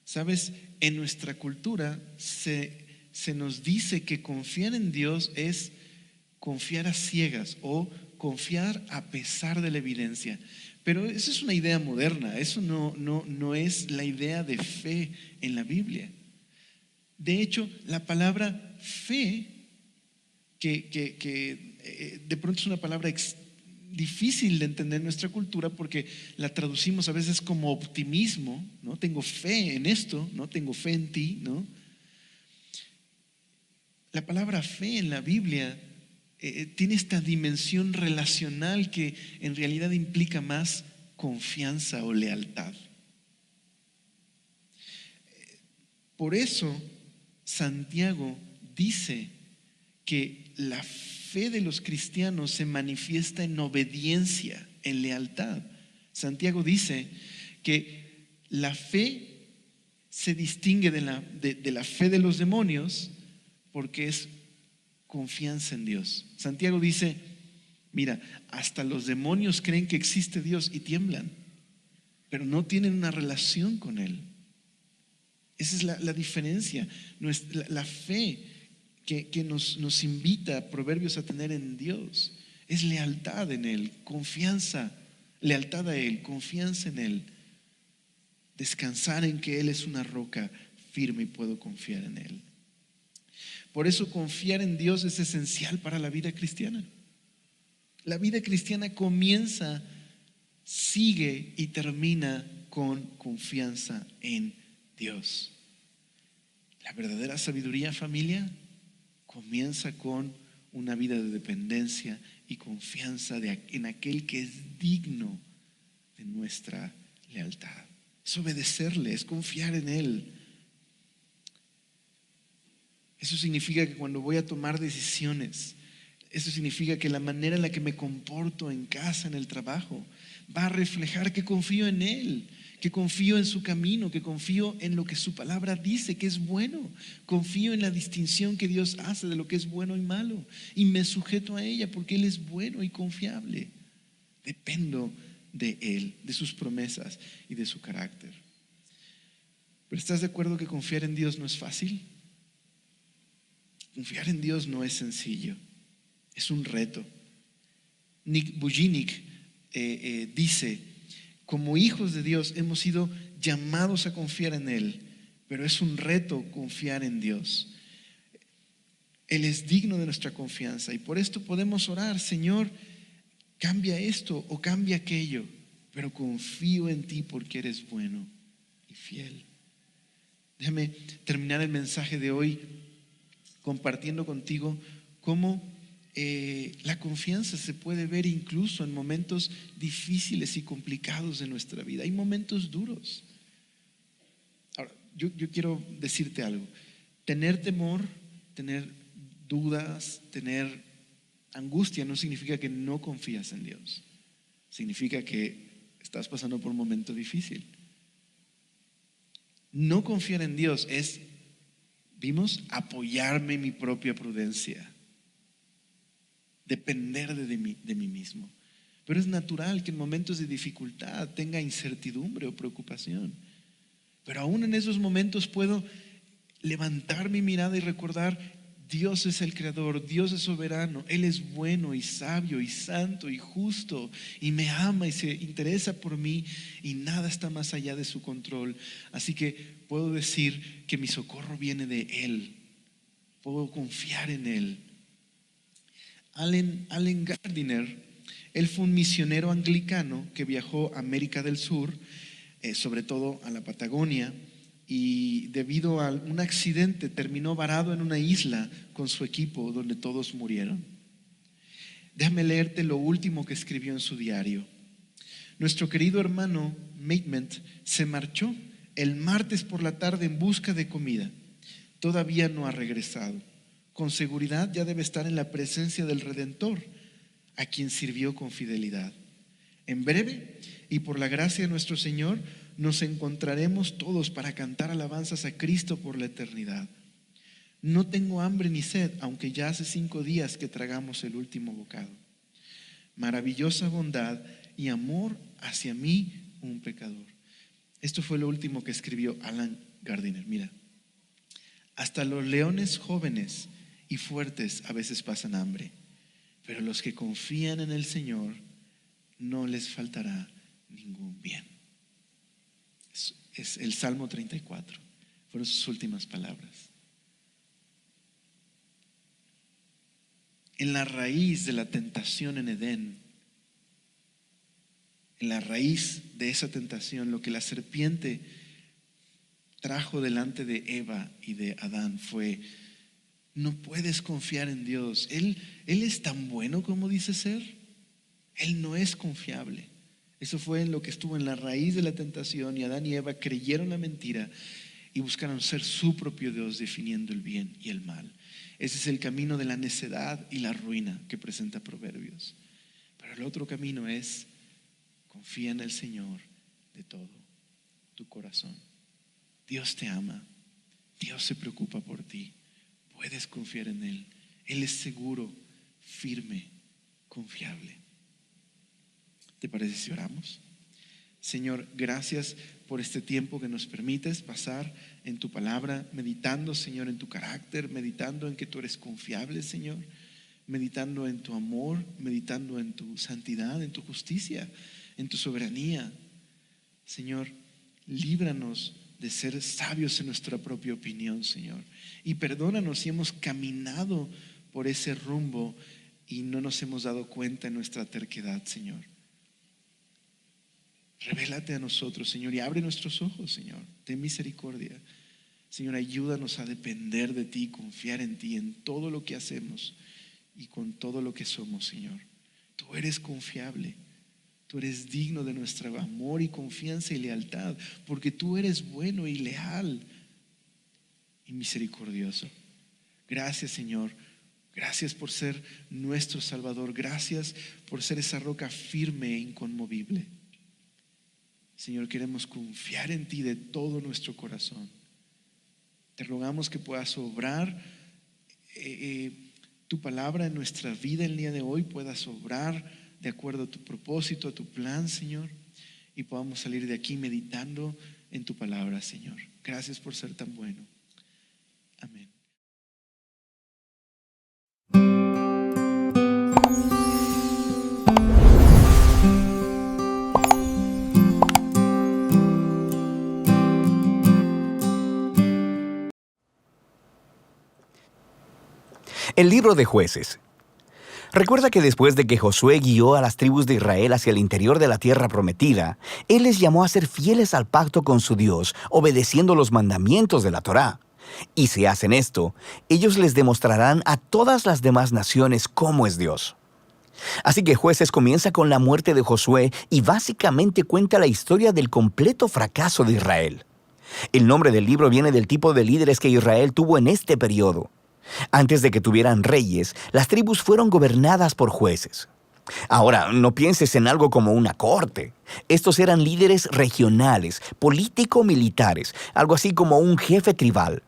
Sabes, en nuestra cultura se nos dice que confiar en Dios es confiar a ciegas o confiar a pesar de la evidencia. Pero esa es una idea moderna, eso no es la idea de fe en la Biblia. De hecho, la palabra fe, que de pronto es una palabra difícil de entender en nuestra cultura porque la traducimos a veces como optimismo, ¿no? Tengo fe en esto, ¿no? Tengo fe en ti, ¿no? La palabra fe en la Biblia tiene esta dimensión relacional que en realidad implica más confianza o lealtad. Por eso Santiago dice que la fe de los cristianos se manifiesta en obediencia, en lealtad. Santiago dice que la fe se distingue de la fe de los demonios porque es confianza en Dios. Santiago dice, mira, hasta los demonios creen que existe Dios y tiemblan, pero no tienen una relación con Él. Esa es la diferencia. La fe que nos invita Proverbios a tener en Dios es lealtad en Él, confianza, lealtad a Él, confianza en Él, descansar en que Él es una roca firme y puedo confiar en Él. Por eso confiar en Dios es esencial para la vida cristiana. La vida cristiana comienza, sigue y termina con confianza en Dios. La verdadera sabiduría, familia, comienza con una vida de dependencia y confianza en aquel que es digno de nuestra lealtad. Es obedecerle, es confiar en Él. Eso significa que cuando voy a tomar decisiones, eso significa que la manera en la que me comporto en casa, en el trabajo, va a reflejar que confío en Él, que confío en su camino, que confío en lo que su palabra dice que es bueno. Confío en la distinción que Dios hace de lo que es bueno y malo y me sujeto a ella porque Él es bueno y confiable. Dependo de Él, de sus promesas y de su carácter. Pero ¿estás de acuerdo que confiar en Dios no es fácil? Confiar en Dios no es sencillo, es un reto. Nick Vujicic dice, como hijos de Dios hemos sido llamados a confiar en Él, pero es un reto confiar en Dios. Él es digno de nuestra confianza y por esto podemos orar: Señor, cambia esto o cambia aquello, pero confío en ti porque eres bueno y fiel. Déjame terminar el mensaje de hoy compartiendo contigo cómo la confianza se puede ver incluso en momentos difíciles y complicados de nuestra vida. Hay momentos duros. Ahora, yo quiero decirte algo. Tener temor, tener dudas, tener angustia no significa que no confías en Dios. Significa que estás pasando por un momento difícil. No confiar en Dios es, vimos, apoyarme en mi propia prudencia, depender de mí mismo. Pero es natural que en momentos de dificultad tenga incertidumbre o preocupación. Pero aún en esos momentos puedo levantar mi mirada y recordar: Dios es el creador, Dios es soberano, Él es bueno y sabio y santo y justo y me ama y se interesa por mí y nada está más allá de su control. Así que puedo decir que mi socorro viene de Él, puedo confiar en Él. Allen Gardiner, él fue un misionero anglicano que viajó a América del Sur, sobre todo a la Patagonia, y debido a un accidente terminó varado en una isla con su equipo donde todos murieron. Déjame leerte lo último que escribió en su diario. Nuestro querido hermano Maitland se marchó el martes por la tarde en busca de comida. Todavía no ha regresado. Con seguridad ya debe estar en la presencia del Redentor, a quien sirvió con fidelidad. En breve, y por la gracia de nuestro Señor, nos encontraremos todos para cantar alabanzas a Cristo por la eternidad. No tengo hambre ni sed, aunque ya hace 5 días que tragamos el último bocado. Maravillosa bondad y amor hacia mí, un pecador. Esto fue lo último que escribió Allen Gardiner. Mira, hasta los leones jóvenes y fuertes a veces pasan hambre, pero los que confían en el Señor no les faltará ningún bien. Es el Salmo 34, fueron sus últimas palabras. En la raíz de la tentación en Edén, en la raíz de esa tentación, lo que la serpiente trajo delante de Eva y de Adán fue: no puedes confiar en Dios. Él es tan bueno como dice ser. Él no es confiable. Eso fue en lo que estuvo en la raíz de la tentación, y Adán y Eva creyeron la mentira y buscaron ser su propio Dios, definiendo el bien y el mal. Ese es el camino de la necedad y la ruina que presenta Proverbios. Pero el otro camino es: confía en el Señor de todo tu corazón. Dios te ama, Dios se preocupa por ti, puedes confiar en Él. Él es seguro, firme, confiable. ¿Te parece si oramos? Señor, gracias por este tiempo que nos permites pasar en tu palabra, meditando, Señor, en tu carácter, meditando en que tú eres confiable, Señor, meditando en tu amor, meditando en tu santidad, en tu justicia, en tu soberanía. Señor, líbranos de ser sabios en nuestra propia opinión, Señor, y perdónanos si hemos caminado por ese rumbo y no nos hemos dado cuenta en nuestra terquedad, Señor. Revélate a nosotros, Señor, y abre nuestros ojos, Señor. Ten misericordia. Señor, ayúdanos a depender de ti, confiar en ti en todo lo que hacemos y con todo lo que somos, Señor. Tú eres confiable. Tú eres digno de nuestro amor y confianza y lealtad, porque tú eres bueno y leal y misericordioso. Gracias, Señor. Gracias por ser nuestro Salvador. Gracias por ser esa roca firme e inconmovible. Señor, queremos confiar en ti de todo nuestro corazón. Te rogamos que puedas obrar tu palabra en nuestra vida el día de hoy, puedas obrar de acuerdo a tu propósito, a tu plan, Señor, y podamos salir de aquí meditando en tu palabra, Señor. Gracias por ser tan bueno. Amén. El libro de Jueces. Recuerda que después de que Josué guió a las tribus de Israel hacia el interior de la tierra prometida, él les llamó a ser fieles al pacto con su Dios, obedeciendo los mandamientos de la Torá. Y si hacen esto, ellos les demostrarán a todas las demás naciones cómo es Dios. Así que Jueces comienza con la muerte de Josué y básicamente cuenta la historia del completo fracaso de Israel. El nombre del libro viene del tipo de líderes que Israel tuvo en este periodo. Antes de que tuvieran reyes, las tribus fueron gobernadas por jueces. Ahora, no pienses en algo como una corte. Estos eran líderes regionales, político-militares, algo así como un jefe tribal.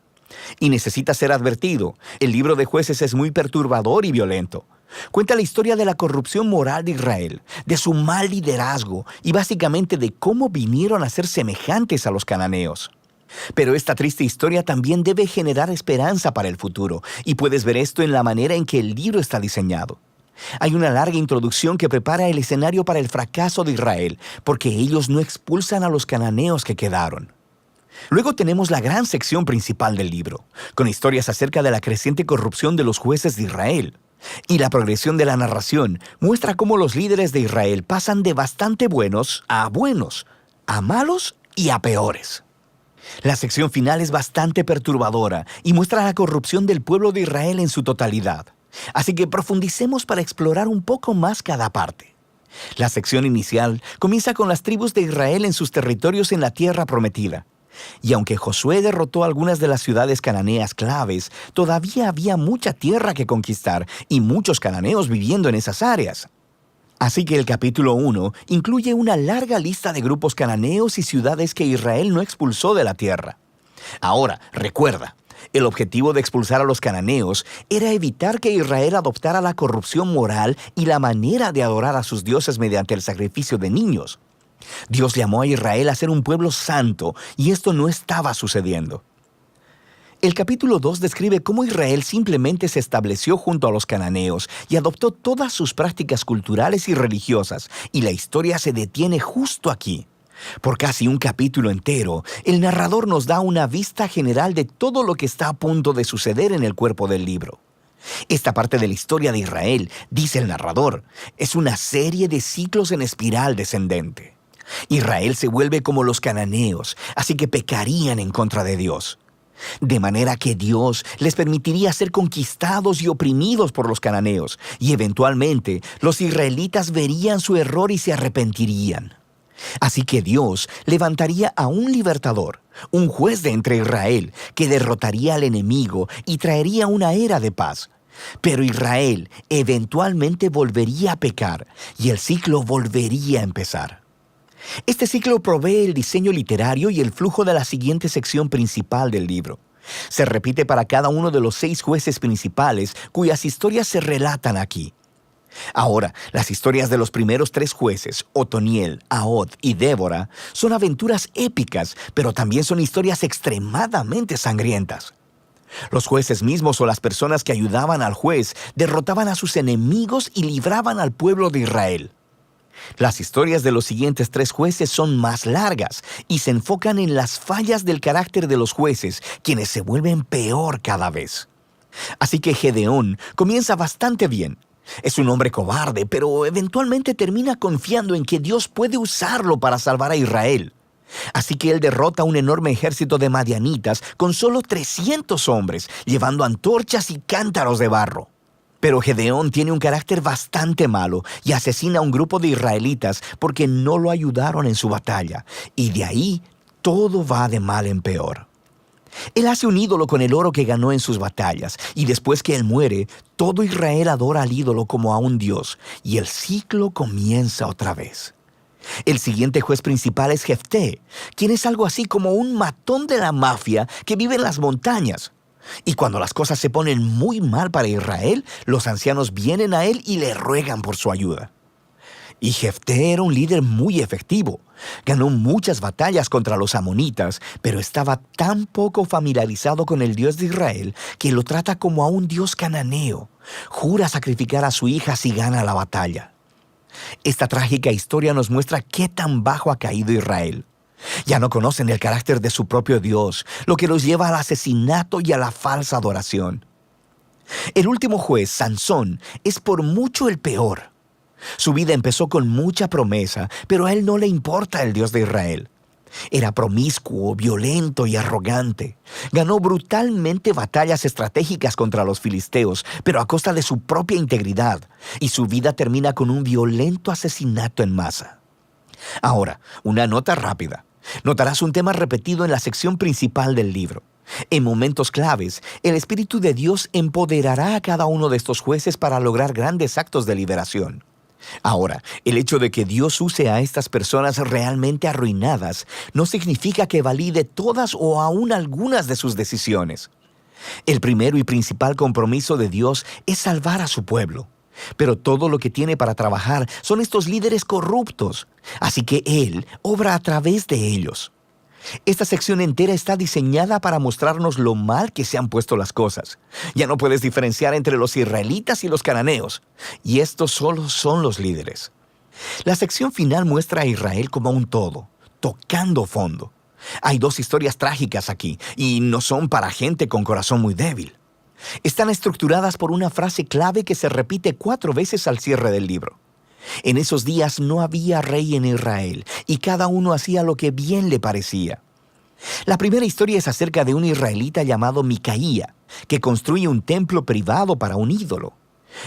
Y necesita ser advertido, el libro de Jueces es muy perturbador y violento. Cuenta la historia de la corrupción moral de Israel, de su mal liderazgo y básicamente de cómo vinieron a ser semejantes a los cananeos. Pero esta triste historia también debe generar esperanza para el futuro, y puedes ver esto en la manera en que el libro está diseñado. Hay una larga introducción que prepara el escenario para el fracaso de Israel, porque ellos no expulsan a los cananeos que quedaron. Luego tenemos la gran sección principal del libro, con historias acerca de la creciente corrupción de los jueces de Israel. Y la progresión de la narración muestra cómo los líderes de Israel pasan de bastante buenos, a malos y a peores. La sección final es bastante perturbadora y muestra la corrupción del pueblo de Israel en su totalidad. Así que profundicemos para explorar un poco más cada parte. La sección inicial comienza con las tribus de Israel en sus territorios en la tierra prometida. Y aunque Josué derrotó algunas de las ciudades cananeas claves, todavía había mucha tierra que conquistar y muchos cananeos viviendo en esas áreas. Así que el capítulo 1 incluye una larga lista de grupos cananeos y ciudades que Israel no expulsó de la tierra. Ahora, recuerda, el objetivo de expulsar a los cananeos era evitar que Israel adoptara la corrupción moral y la manera de adorar a sus dioses mediante el sacrificio de niños. Dios llamó a Israel a ser un pueblo santo, y esto no estaba sucediendo. El capítulo 2 describe cómo Israel simplemente se estableció junto a los cananeos y adoptó todas sus prácticas culturales y religiosas, y la historia se detiene justo aquí. Por casi un capítulo entero, el narrador nos da una vista general de todo lo que está a punto de suceder en el cuerpo del libro. Esta parte de la historia de Israel, dice el narrador, es una serie de ciclos en espiral descendente. Israel se vuelve como los cananeos, así que pecarían en contra de Dios. De manera que Dios les permitiría ser conquistados y oprimidos por los cananeos, y eventualmente los israelitas verían su error y se arrepentirían. Así que Dios levantaría a un libertador, un juez de entre Israel, que derrotaría al enemigo y traería una era de paz. Pero Israel eventualmente volvería a pecar, y el ciclo volvería a empezar. Este ciclo provee el diseño literario y el flujo de la siguiente sección principal del libro. Se repite para cada uno de los 6 jueces principales cuyas historias se relatan aquí. Ahora, las historias de los primeros 3 jueces, Otoniel, Ahod y Débora, son aventuras épicas, pero también son historias extremadamente sangrientas. Los jueces mismos o las personas que ayudaban al juez derrotaban a sus enemigos y libraban al pueblo de Israel. Las historias de los siguientes 3 jueces son más largas y se enfocan en las fallas del carácter de los jueces, quienes se vuelven peor cada vez. Así que Gedeón comienza bastante bien. Es un hombre cobarde, pero eventualmente termina confiando en que Dios puede usarlo para salvar a Israel. Así que él derrota a un enorme ejército de madianitas con solo 300 hombres, llevando antorchas y cántaros de barro. Pero Gedeón tiene un carácter bastante malo y asesina a un grupo de israelitas porque no lo ayudaron en su batalla, y de ahí todo va de mal en peor. Él hace un ídolo con el oro que ganó en sus batallas, y después que él muere, todo Israel adora al ídolo como a un dios, y el ciclo comienza otra vez. El siguiente juez principal es Jefté, quien es algo así como un matón de la mafia que vive en las montañas. Y cuando las cosas se ponen muy mal para Israel, los ancianos vienen a él y le ruegan por su ayuda. Y Jefté era un líder muy efectivo. Ganó muchas batallas contra los amonitas, pero estaba tan poco familiarizado con el Dios de Israel que lo trata como a un Dios cananeo. Jura sacrificar a su hija si gana la batalla. Esta trágica historia nos muestra qué tan bajo ha caído Israel. Ya no conocen el carácter de su propio Dios, lo que los lleva al asesinato y a la falsa adoración. El último juez, Sansón, es por mucho el peor. Su vida empezó con mucha promesa, pero a él no le importa el Dios de Israel. Era promiscuo, violento y arrogante. Ganó brutalmente batallas estratégicas contra los filisteos, pero a costa de su propia integridad, y su vida termina con un violento asesinato en masa. Ahora, una nota rápida. Notarás un tema repetido en la sección principal del libro. En momentos claves, el Espíritu de Dios empoderará a cada uno de estos jueces para lograr grandes actos de liberación. Ahora, el hecho de que Dios use a estas personas realmente arruinadas no significa que valide todas o aún algunas de sus decisiones. El primero y principal compromiso de Dios es salvar a su pueblo. Pero todo lo que tiene para trabajar son estos líderes corruptos, así que Él obra a través de ellos. Esta sección entera está diseñada para mostrarnos lo mal que se han puesto las cosas. Ya no puedes diferenciar entre los israelitas y los cananeos, y estos solo son los líderes. La sección final muestra a Israel como un todo, tocando fondo. Hay dos historias trágicas aquí, y no son para gente con corazón muy débil. Están estructuradas por una frase clave que se repite 4 veces al cierre del libro. En esos días no había rey en Israel, y cada uno hacía lo que bien le parecía. La primera historia es acerca de un israelita llamado Micaía, que construye un templo privado para un ídolo.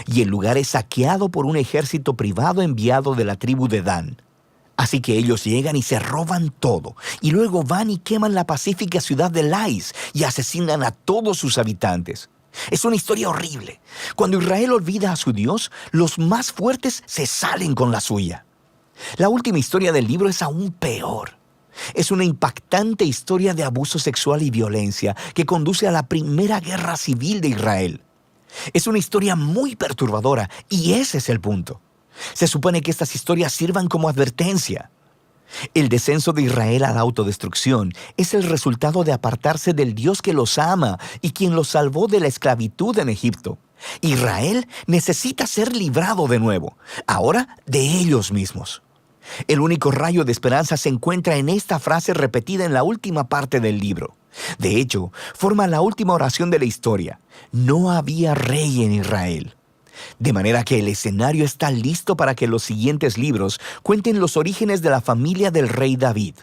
Y el lugar es saqueado por un ejército privado enviado de la tribu de Dan. Así que ellos llegan y se roban todo, y luego van y queman la pacífica ciudad de Lais y asesinan a todos sus habitantes. Es una historia horrible. Cuando Israel olvida a su Dios, los más fuertes se salen con la suya. La última historia del libro es aún peor. Es una impactante historia de abuso sexual y violencia que conduce a la primera guerra civil de Israel. Es una historia muy perturbadora y ese es el punto. Se supone que estas historias sirvan como advertencia. El descenso de Israel a la autodestrucción es el resultado de apartarse del Dios que los ama y quien los salvó de la esclavitud en Egipto. Israel necesita ser librado de nuevo, ahora de ellos mismos. El único rayo de esperanza se encuentra en esta frase repetida en la última parte del libro. De hecho, forma la última oración de la historia. No había rey en Israel. De manera que el escenario está listo para que los siguientes libros cuenten los orígenes de la familia del rey David,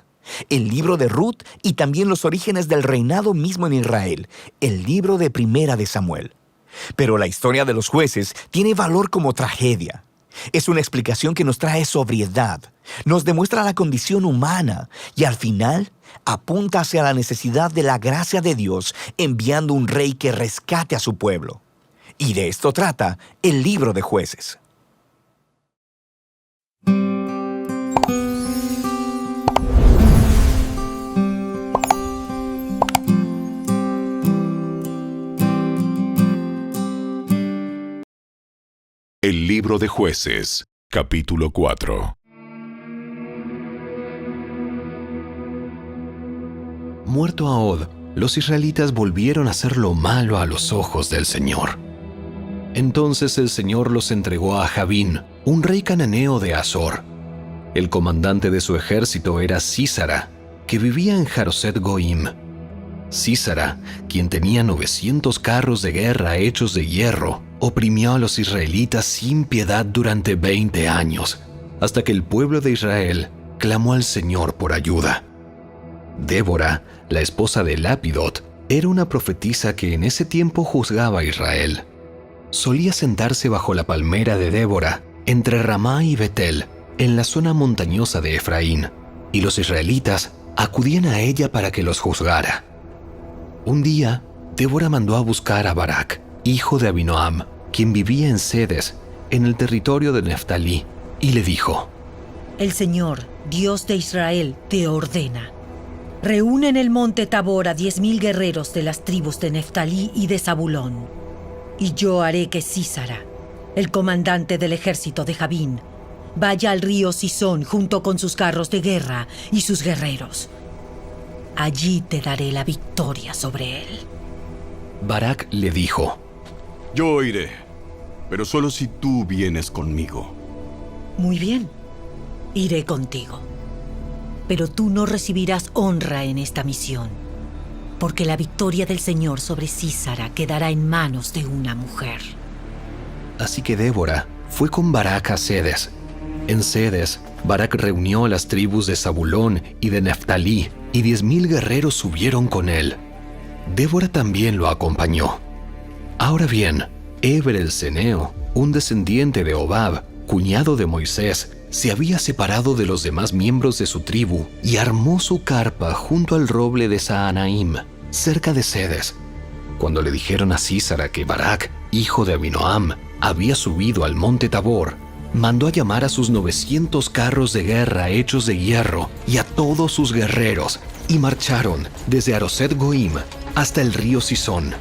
el libro de Ruth y también los orígenes del reinado mismo en Israel, el libro de Primera de Samuel. Pero la historia de los jueces tiene valor como tragedia. Es una explicación que nos trae sobriedad, nos demuestra la condición humana y al final apunta hacia la necesidad de la gracia de Dios enviando un rey que rescate a su pueblo. Y de esto trata el libro de Jueces. El libro de Jueces, capítulo 4. Muerto Ahod, los israelitas volvieron a hacer lo malo a los ojos del Señor. Entonces el Señor los entregó a Jabín, un rey cananeo de Azor. El comandante de su ejército era Sísara, que vivía en Jaroset Goim. Sísara, quien tenía 900 carros de guerra hechos de hierro, oprimió a los israelitas sin piedad durante 20 años, hasta que el pueblo de Israel clamó al Señor por ayuda. Débora, la esposa de Lapidot, era una profetisa que en ese tiempo juzgaba a Israel. Solía sentarse bajo la palmera de Débora, entre Ramá y Betel, en la zona montañosa de Efraín, y los israelitas acudían a ella para que los juzgara. Un día, Débora mandó a buscar a Barak, hijo de Abinoam, quien vivía en Sedes, en el territorio de Neftalí, y le dijo: El Señor, Dios de Israel, te ordena: reúne en el monte Tabor a 10,000 guerreros de las tribus de Neftalí y de Zabulón. Y yo haré que Sísara, el comandante del ejército de Jabín, vaya al río Sison junto con sus carros de guerra y sus guerreros. Allí te daré la victoria sobre él. Barak le dijo: Yo iré, pero solo si tú vienes conmigo. Muy bien, iré contigo. Pero tú no recibirás honra en esta misión, porque la victoria del Señor sobre Sísara quedará en manos de una mujer. Así que Débora fue con Barak a Cedes. En Cedes, Barak reunió a las tribus de Zabulón y de Neftalí, y 10,000 guerreros subieron con él. Débora también lo acompañó. Ahora bien, Heber el Ceneo, un descendiente de Hobab, cuñado de Moisés, se había separado de los demás miembros de su tribu y armó su carpa junto al roble de Saanaim, cerca de Cedes. Cuando le dijeron a Sísara que Barak, hijo de Abinoam, había subido al monte Tabor, mandó a llamar a sus 900 carros de guerra hechos de hierro y a todos sus guerreros, y marcharon desde Aroset Goim hasta el río Sison.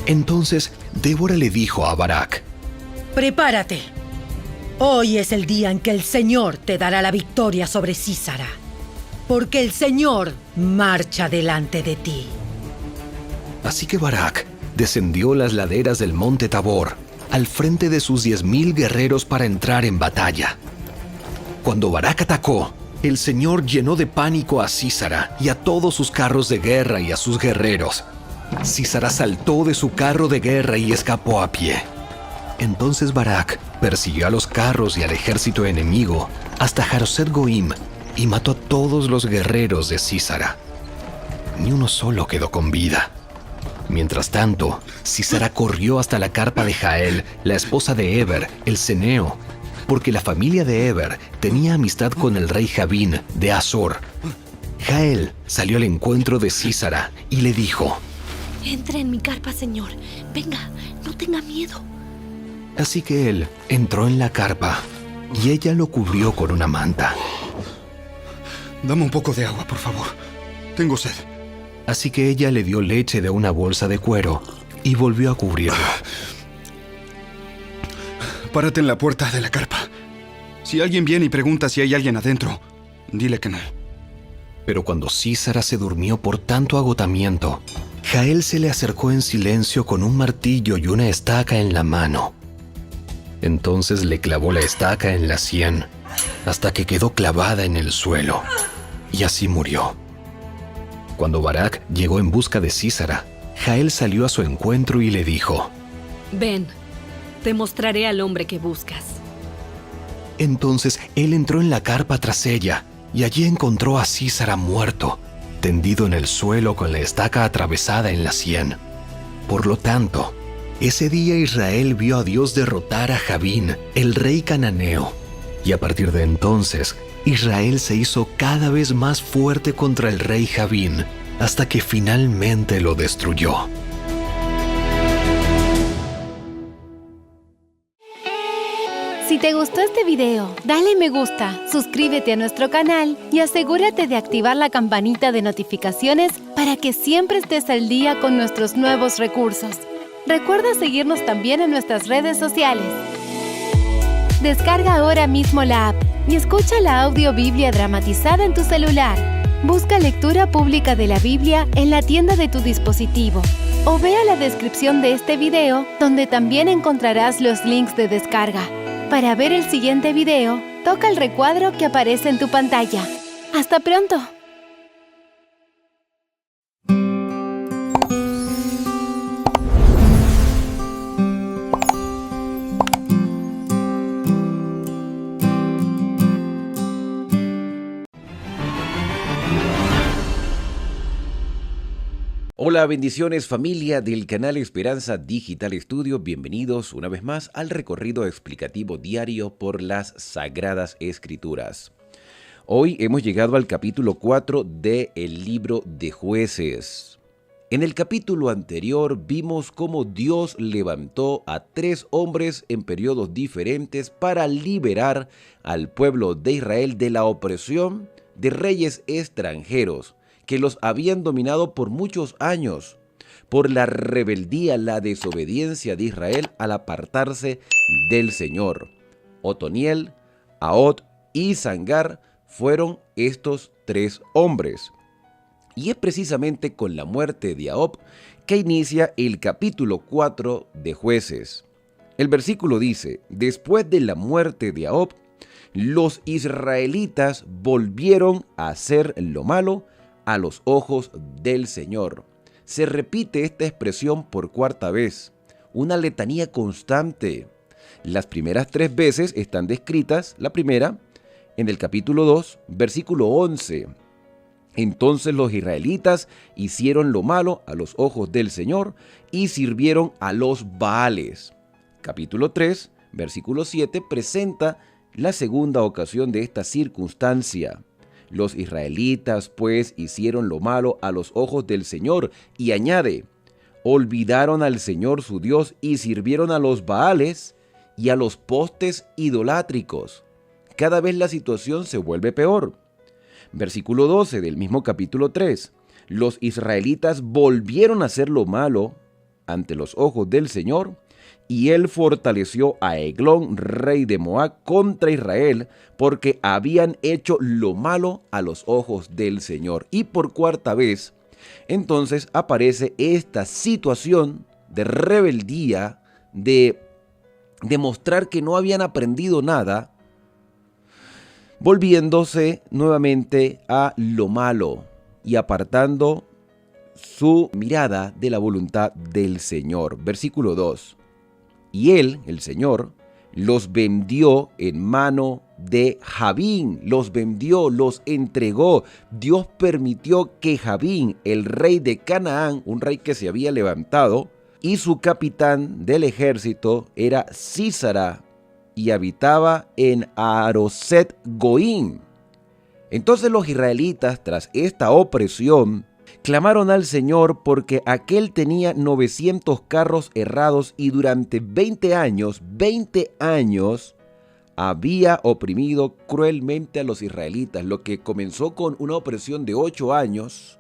Entonces Débora le dijo a Barak: ¡Prepárate! Hoy es el día en que el Señor te dará la victoria sobre Sísara, porque el Señor marcha delante de ti. Así que Barak descendió las laderas del monte Tabor al frente de sus 10,000 guerreros para entrar en batalla. Cuando Barak atacó, el Señor llenó de pánico a Sísara y a todos sus carros de guerra y a sus guerreros. Sísara saltó de su carro de guerra y escapó a pie. Entonces Barak persiguió a los carros y al ejército enemigo hasta Jaroset Goim y mató a todos los guerreros de Sísara. Ni uno solo quedó con vida. Mientras tanto, Sísara corrió hasta la carpa de Jael, la esposa de Heber, el Ceneo, porque la familia de Heber tenía amistad con el rey Javín de Azor. Jael salió al encuentro de Sísara y le dijo: Entre en mi carpa, señor. Venga, no tenga miedo. Así que él entró en la carpa y ella lo cubrió con una manta. Dame un poco de agua, por favor. Tengo sed. Así que ella le dio leche de una bolsa de cuero y volvió a cubrirlo. Párate en la puerta de la carpa. Si alguien viene y pregunta si hay alguien adentro, dile que no. Pero cuando Sísara se durmió por tanto agotamiento, Jael se le acercó en silencio con un martillo y una estaca en la mano. Entonces le clavó la estaca en la sien hasta que quedó clavada en el suelo, y así murió. Cuando Barak llegó en busca de Sísara, Jael salió a su encuentro y le dijo: Ven, te mostraré al hombre que buscas. Entonces él entró en la carpa tras ella, y allí encontró a Sísara muerto, tendido en el suelo con la estaca atravesada en la sien. Por lo tanto, ese día Israel vio a Dios derrotar a Javín, el rey cananeo, y a partir de entonces, Israel se hizo cada vez más fuerte contra el rey Javín, hasta que finalmente lo destruyó. Si te gustó este video, dale me gusta, suscríbete a nuestro canal y asegúrate de activar la campanita de notificaciones para que siempre estés al día con nuestros nuevos recursos. Recuerda seguirnos también en nuestras redes sociales. Descarga ahora mismo la app y escucha la audio Biblia dramatizada en tu celular. Busca lectura pública de la Biblia en la tienda de tu dispositivo o vea la descripción de este video, donde también encontrarás los links de descarga. Para ver el siguiente video, toca el recuadro que aparece en tu pantalla. ¡Hasta pronto! Hola, bendiciones familia del canal Esperanza Digital Estudio. Bienvenidos una vez más al recorrido explicativo diario por las Sagradas Escrituras. Hoy hemos llegado al capítulo 4 del libro de Jueces. En el capítulo anterior vimos cómo Dios levantó a 3 hombres en periodos diferentes para liberar al pueblo de Israel de la opresión de reyes extranjeros que los habían dominado por muchos años, por la rebeldía, la desobediencia de Israel al apartarse del Señor: Otoniel, Ahod y Sangar fueron estos 3 hombres. Y es precisamente con la muerte de Ahod que inicia el capítulo 4 de Jueces. El versículo dice: después de la muerte de Ahod, los israelitas volvieron a hacer lo malo a los ojos del Señor. Se repite esta expresión por 4ª vez, una letanía constante. Las primeras 3 veces están descritas, la primera en el capítulo 2, versículo 11. Entonces los israelitas hicieron lo malo a los ojos del Señor y sirvieron a los Baales. Capítulo 3, versículo 7 presenta la segunda ocasión de esta circunstancia. Los israelitas pues hicieron lo malo a los ojos del Señor, y añade: olvidaron al Señor su Dios y sirvieron a los Baales y a los postes idolátricos. Cada vez la situación se vuelve peor. Versículo 12 del mismo capítulo 3. Los israelitas volvieron a hacer lo malo ante los ojos del Señor, y él fortaleció a Eglón, rey de Moab, contra Israel, porque habían hecho lo malo a los ojos del Señor. Y por 4ª vez, entonces aparece esta situación de rebeldía, de demostrar que no habían aprendido nada, volviéndose nuevamente a lo malo y apartando su mirada de la voluntad del Señor. Versículo 2. Y él, el Señor, los vendió en mano de Jabín, los vendió, los entregó. Dios permitió que Jabín, el rey de Canaán, un rey que se había levantado, y su capitán del ejército era Sísara, y habitaba en Aroset Goín. Entonces los israelitas, tras esta opresión, clamaron al Señor porque aquel tenía 900 carros errados y durante 20 años, había oprimido cruelmente a los israelitas, lo que comenzó con una opresión de 8 años,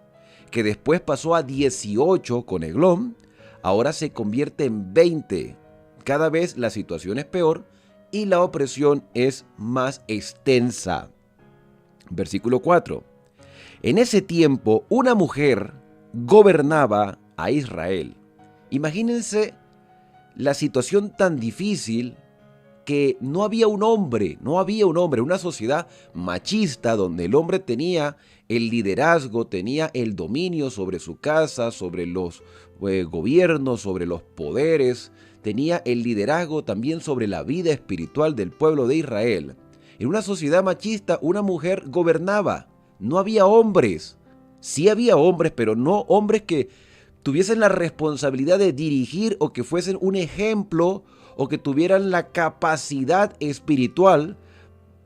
que después pasó a 18 con Eglón, ahora se convierte en 20. Cada vez la situación es peor y la opresión es más extensa. Versículo 4. En ese tiempo, una mujer gobernaba a Israel. Imagínense la situación tan difícil que no había un hombre, una sociedad machista donde el hombre tenía el liderazgo, tenía el dominio sobre su casa, sobre los gobiernos, sobre los poderes, tenía el liderazgo también sobre la vida espiritual del pueblo de Israel. En una sociedad machista, una mujer gobernaba. No había hombres. Sí había hombres, pero no hombres que tuviesen la responsabilidad de dirigir o que fuesen un ejemplo o que tuvieran la capacidad espiritual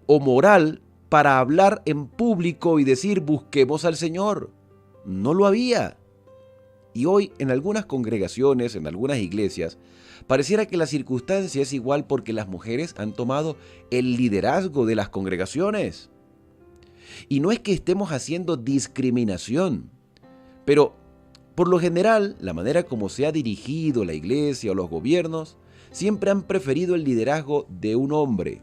o moral para hablar en público y decir busquemos al Señor. No lo había. Y hoy en algunas congregaciones, en algunas iglesias, pareciera que la circunstancia es igual porque las mujeres han tomado el liderazgo de las congregaciones. Y no es que estemos haciendo discriminación, pero por lo general, la manera como se ha dirigido la iglesia o los gobiernos, siempre han preferido el liderazgo de un hombre.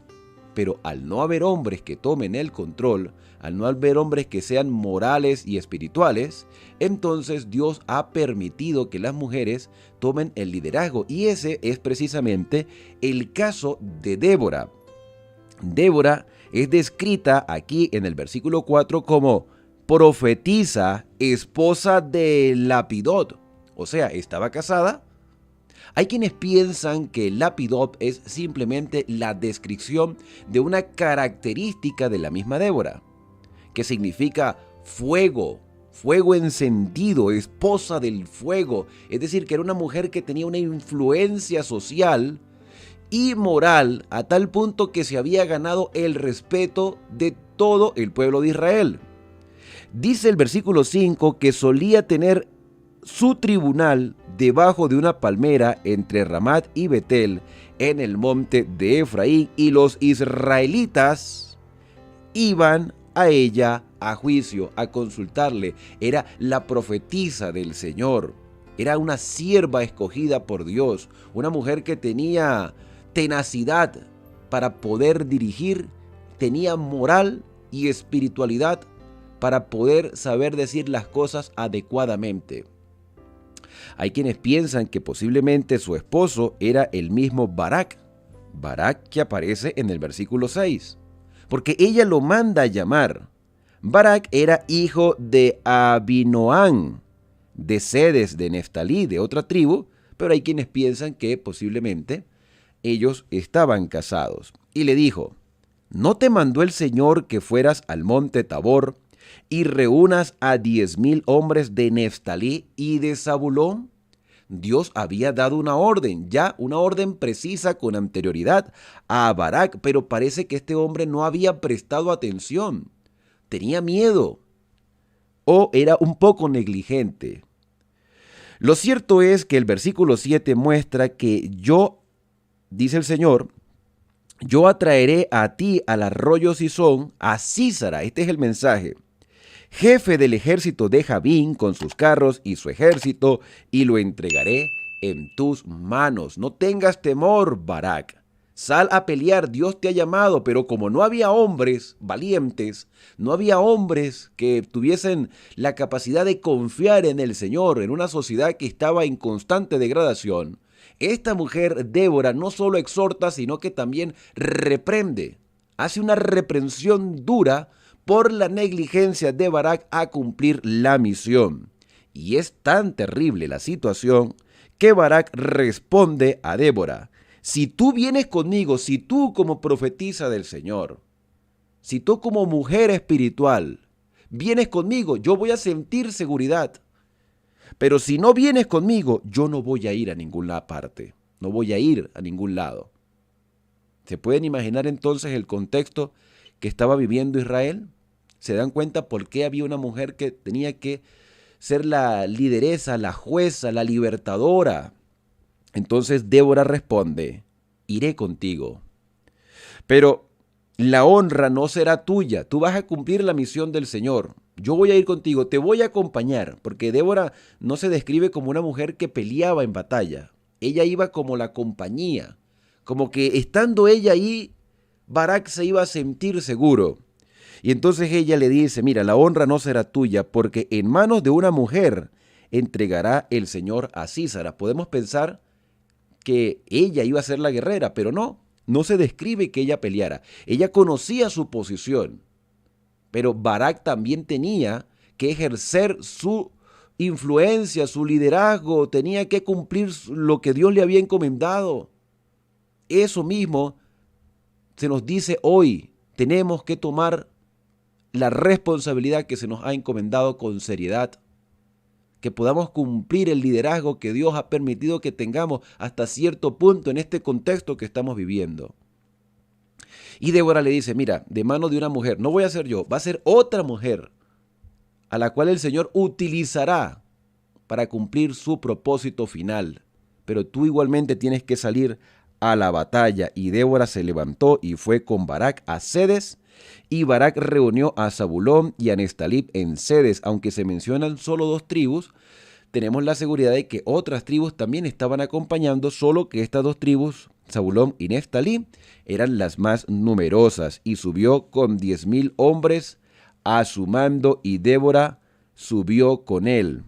Pero al no haber hombres que tomen el control, al no haber hombres que sean morales y espirituales, entonces Dios ha permitido que las mujeres tomen el liderazgo. Y ese es precisamente el caso de Débora. Débora es descrita aquí en el versículo 4 como profetisa, esposa de Lapidot. O sea, estaba casada. Hay quienes piensan que Lapidot es simplemente la descripción de una característica de la misma Débora, que significa fuego, fuego encendido, esposa del fuego. Es decir, que era una mujer que tenía una influencia social y moral a tal punto que se había ganado el respeto de todo el pueblo de Israel. Dice el versículo 5 que solía tener su tribunal debajo de una palmera entre Ramat y Betel en el monte de Efraín, y los israelitas iban a ella a juicio, a consultarle. Era la profetisa del Señor, era una sierva escogida por Dios, una mujer que tenía tenacidad para poder dirigir, tenía moral y espiritualidad para poder saber decir las cosas adecuadamente. Hay quienes piensan que posiblemente su esposo era el mismo Barak que aparece en el versículo 6, porque ella lo manda a llamar. Barak era hijo de Abinoam, de Cedes de Neftalí, de otra tribu, pero hay quienes piensan que posiblemente ellos estaban casados. Y le dijo: ¿no te mandó el Señor que fueras al monte Tabor y reúnas a 10,000 hombres de Neftalí y de Zabulón? Dios había dado una orden precisa con anterioridad a Barak, pero parece que este hombre no había prestado atención, tenía miedo o era un poco negligente. Lo cierto es que el versículo 7 muestra que dice el Señor, yo atraeré a ti al arroyo Sison, a Sísara, este es el mensaje, jefe del ejército de Jabín con sus carros y su ejército, y lo entregaré en tus manos. No tengas temor, Barak. Sal a pelear, Dios te ha llamado. Pero como no había hombres valientes, no había hombres que tuviesen la capacidad de confiar en el Señor, en una sociedad que estaba en constante degradación, esta mujer, Débora, no solo exhorta, sino que también reprende. Hace una reprensión dura por la negligencia de Barak a cumplir la misión. Y es tan terrible la situación que Barak responde a Débora: si tú vienes conmigo, si tú como profetisa del Señor, si tú como mujer espiritual vienes conmigo, yo voy a sentir seguridad. Pero si no vienes conmigo, yo no voy a ir a ninguna parte, no voy a ir a ningún lado. ¿Se pueden imaginar entonces el contexto que estaba viviendo Israel? ¿Se dan cuenta por qué había una mujer que tenía que ser la lideresa, la jueza, la libertadora? Entonces Débora responde: iré contigo. Pero la honra no será tuya, tú vas a cumplir la misión del Señor. Yo voy a ir contigo, te voy a acompañar, porque Débora no se describe como una mujer que peleaba en batalla. Ella iba como la compañía, como que estando ella ahí, Barak se iba a sentir seguro. Y entonces ella le dice: mira, la honra no será tuya, porque en manos de una mujer entregará el Señor a Sísara. Podemos pensar que ella iba a ser la guerrera, pero no se describe que ella peleara. Ella conocía su posición, pero Barak también tenía que ejercer su influencia, su liderazgo, tenía que cumplir lo que Dios le había encomendado. Eso mismo se nos dice hoy, tenemos que tomar la responsabilidad que se nos ha encomendado con seriedad, que podamos cumplir el liderazgo que Dios ha permitido que tengamos hasta cierto punto en este contexto que estamos viviendo. Y Débora le dice: mira, de mano de una mujer, no voy a ser yo, va a ser otra mujer a la cual el Señor utilizará para cumplir su propósito final. Pero tú igualmente tienes que salir a la batalla. Y Débora se levantó y fue con Barak a Cedes, y Barak reunió a Zabulón y a Neftalí en Cedes. Aunque se mencionan solo 2 tribus, tenemos la seguridad de que otras tribus también estaban acompañando, solo que estas 2 tribus, Zabulón y Neftalí, eran las más numerosas, y subió con 10,000 hombres a su mando, y Débora subió con él.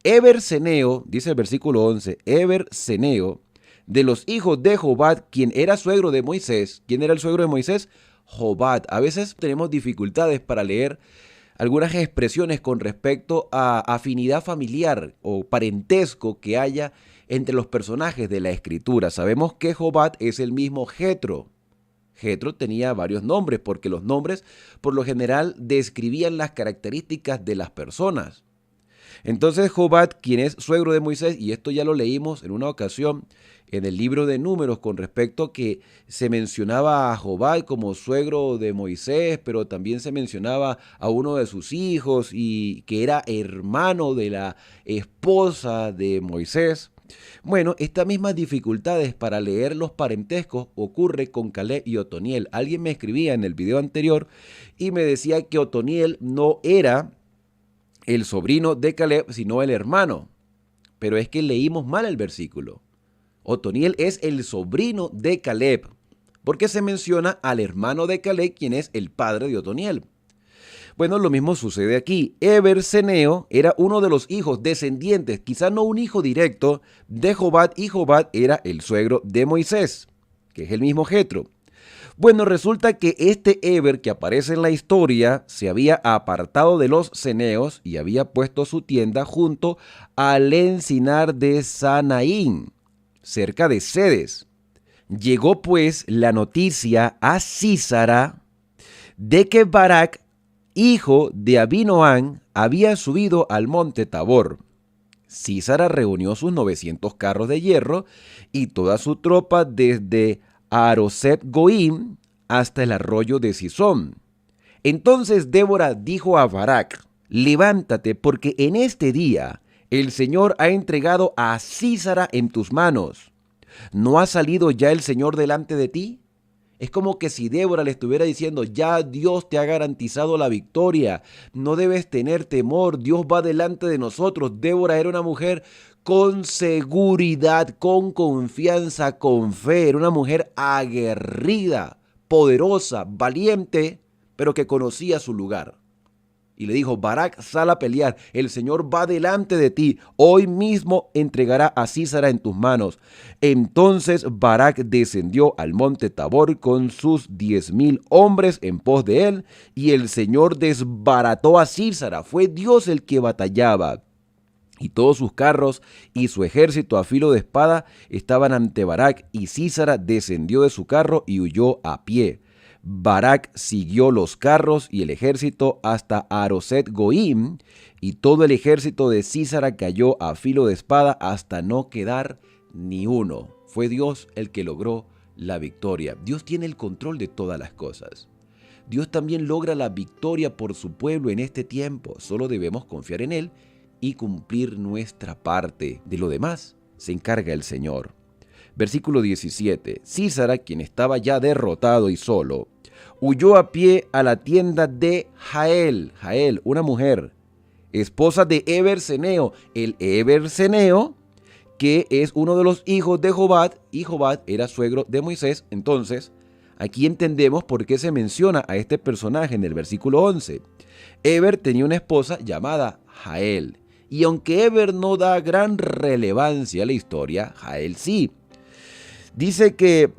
Eber-Seneo, dice el versículo 11, Eber-Seneo, de los hijos de Jobad, quien era suegro de Moisés. ¿Quién era el suegro de Moisés? Jobad. A veces tenemos dificultades para leer algunas expresiones con respecto a afinidad familiar o parentesco que haya entre los personajes de la Escritura. Sabemos que Jobad es el mismo Jetro. Jetro tenía varios nombres porque los nombres por lo general describían las características de las personas. Entonces Jobad, quien es suegro de Moisés, y esto ya lo leímos en una ocasión en el libro de Números con respecto a que se mencionaba a Jobad como suegro de Moisés, pero también se mencionaba a uno de sus hijos y que era hermano de la esposa de Moisés. Bueno, estas mismas dificultades para leer los parentescos ocurre con Caleb y Otoniel. Alguien me escribía en el video anterior y me decía que Otoniel no era el sobrino de Caleb, sino el hermano. Pero es que leímos mal el versículo. Otoniel es el sobrino de Caleb. porque se menciona al hermano de Caleb, quien es el padre de Otoniel. Bueno, lo mismo sucede aquí. Eber-Seneo era uno de los hijos descendientes, quizá no un hijo directo, de Jobad, y Jobad era el suegro de Moisés, que es el mismo Jetro. Bueno, resulta que este Eber que aparece en la historia se había apartado de los ceneos y había puesto su tienda junto al encinar de Sanaín, cerca de Cedes. Llegó pues la noticia a Sísara de que Barak, hijo de Abinoam, había subido al monte Tabor. Sísara reunió sus 900 carros de hierro y toda su tropa desde Aroset Goim hasta el arroyo de Sisón. Entonces Débora dijo a Barak: levántate, porque en este día el Señor ha entregado a Sísara en tus manos. ¿No ha salido ya el Señor delante de ti? Es como que si Débora le estuviera diciendo: ya Dios te ha garantizado la victoria, no debes tener temor, Dios va delante de nosotros. Débora era una mujer con seguridad, con confianza, con fe, era una mujer aguerrida, poderosa, valiente, pero que conocía su lugar. Y le dijo: Barak, sal a pelear, el Señor va delante de ti, hoy mismo entregará a Sísara en tus manos. Entonces Barak descendió al monte Tabor con sus 10,000 hombres en pos de él, y el Señor desbarató a Sísara, fue Dios el que batallaba. Y todos sus carros y su ejército a filo de espada estaban ante Barak, y Sísara descendió de su carro y huyó a pie. Barak siguió los carros y el ejército hasta Aroset Goim, y todo el ejército de Sísara cayó a filo de espada hasta no quedar ni uno. Fue Dios el que logró la victoria. Dios tiene el control de todas las cosas. Dios también logra la victoria por su pueblo en este tiempo. Solo debemos confiar en Él y cumplir nuestra parte. De lo demás se encarga el Señor. Versículo 17. Sísara, quien estaba ya derrotado y solo, huyó a pie a la tienda de Jael. Jael, una mujer, esposa de Eber-Seneo. El Eber-Seneo, que es uno de los hijos de Jobad, y Jobad era suegro de Moisés. Entonces, aquí entendemos por qué se menciona a este personaje en el versículo 11. Eber tenía una esposa llamada Jael. Y aunque Eber no da gran relevancia a la historia, Jael sí. Dice que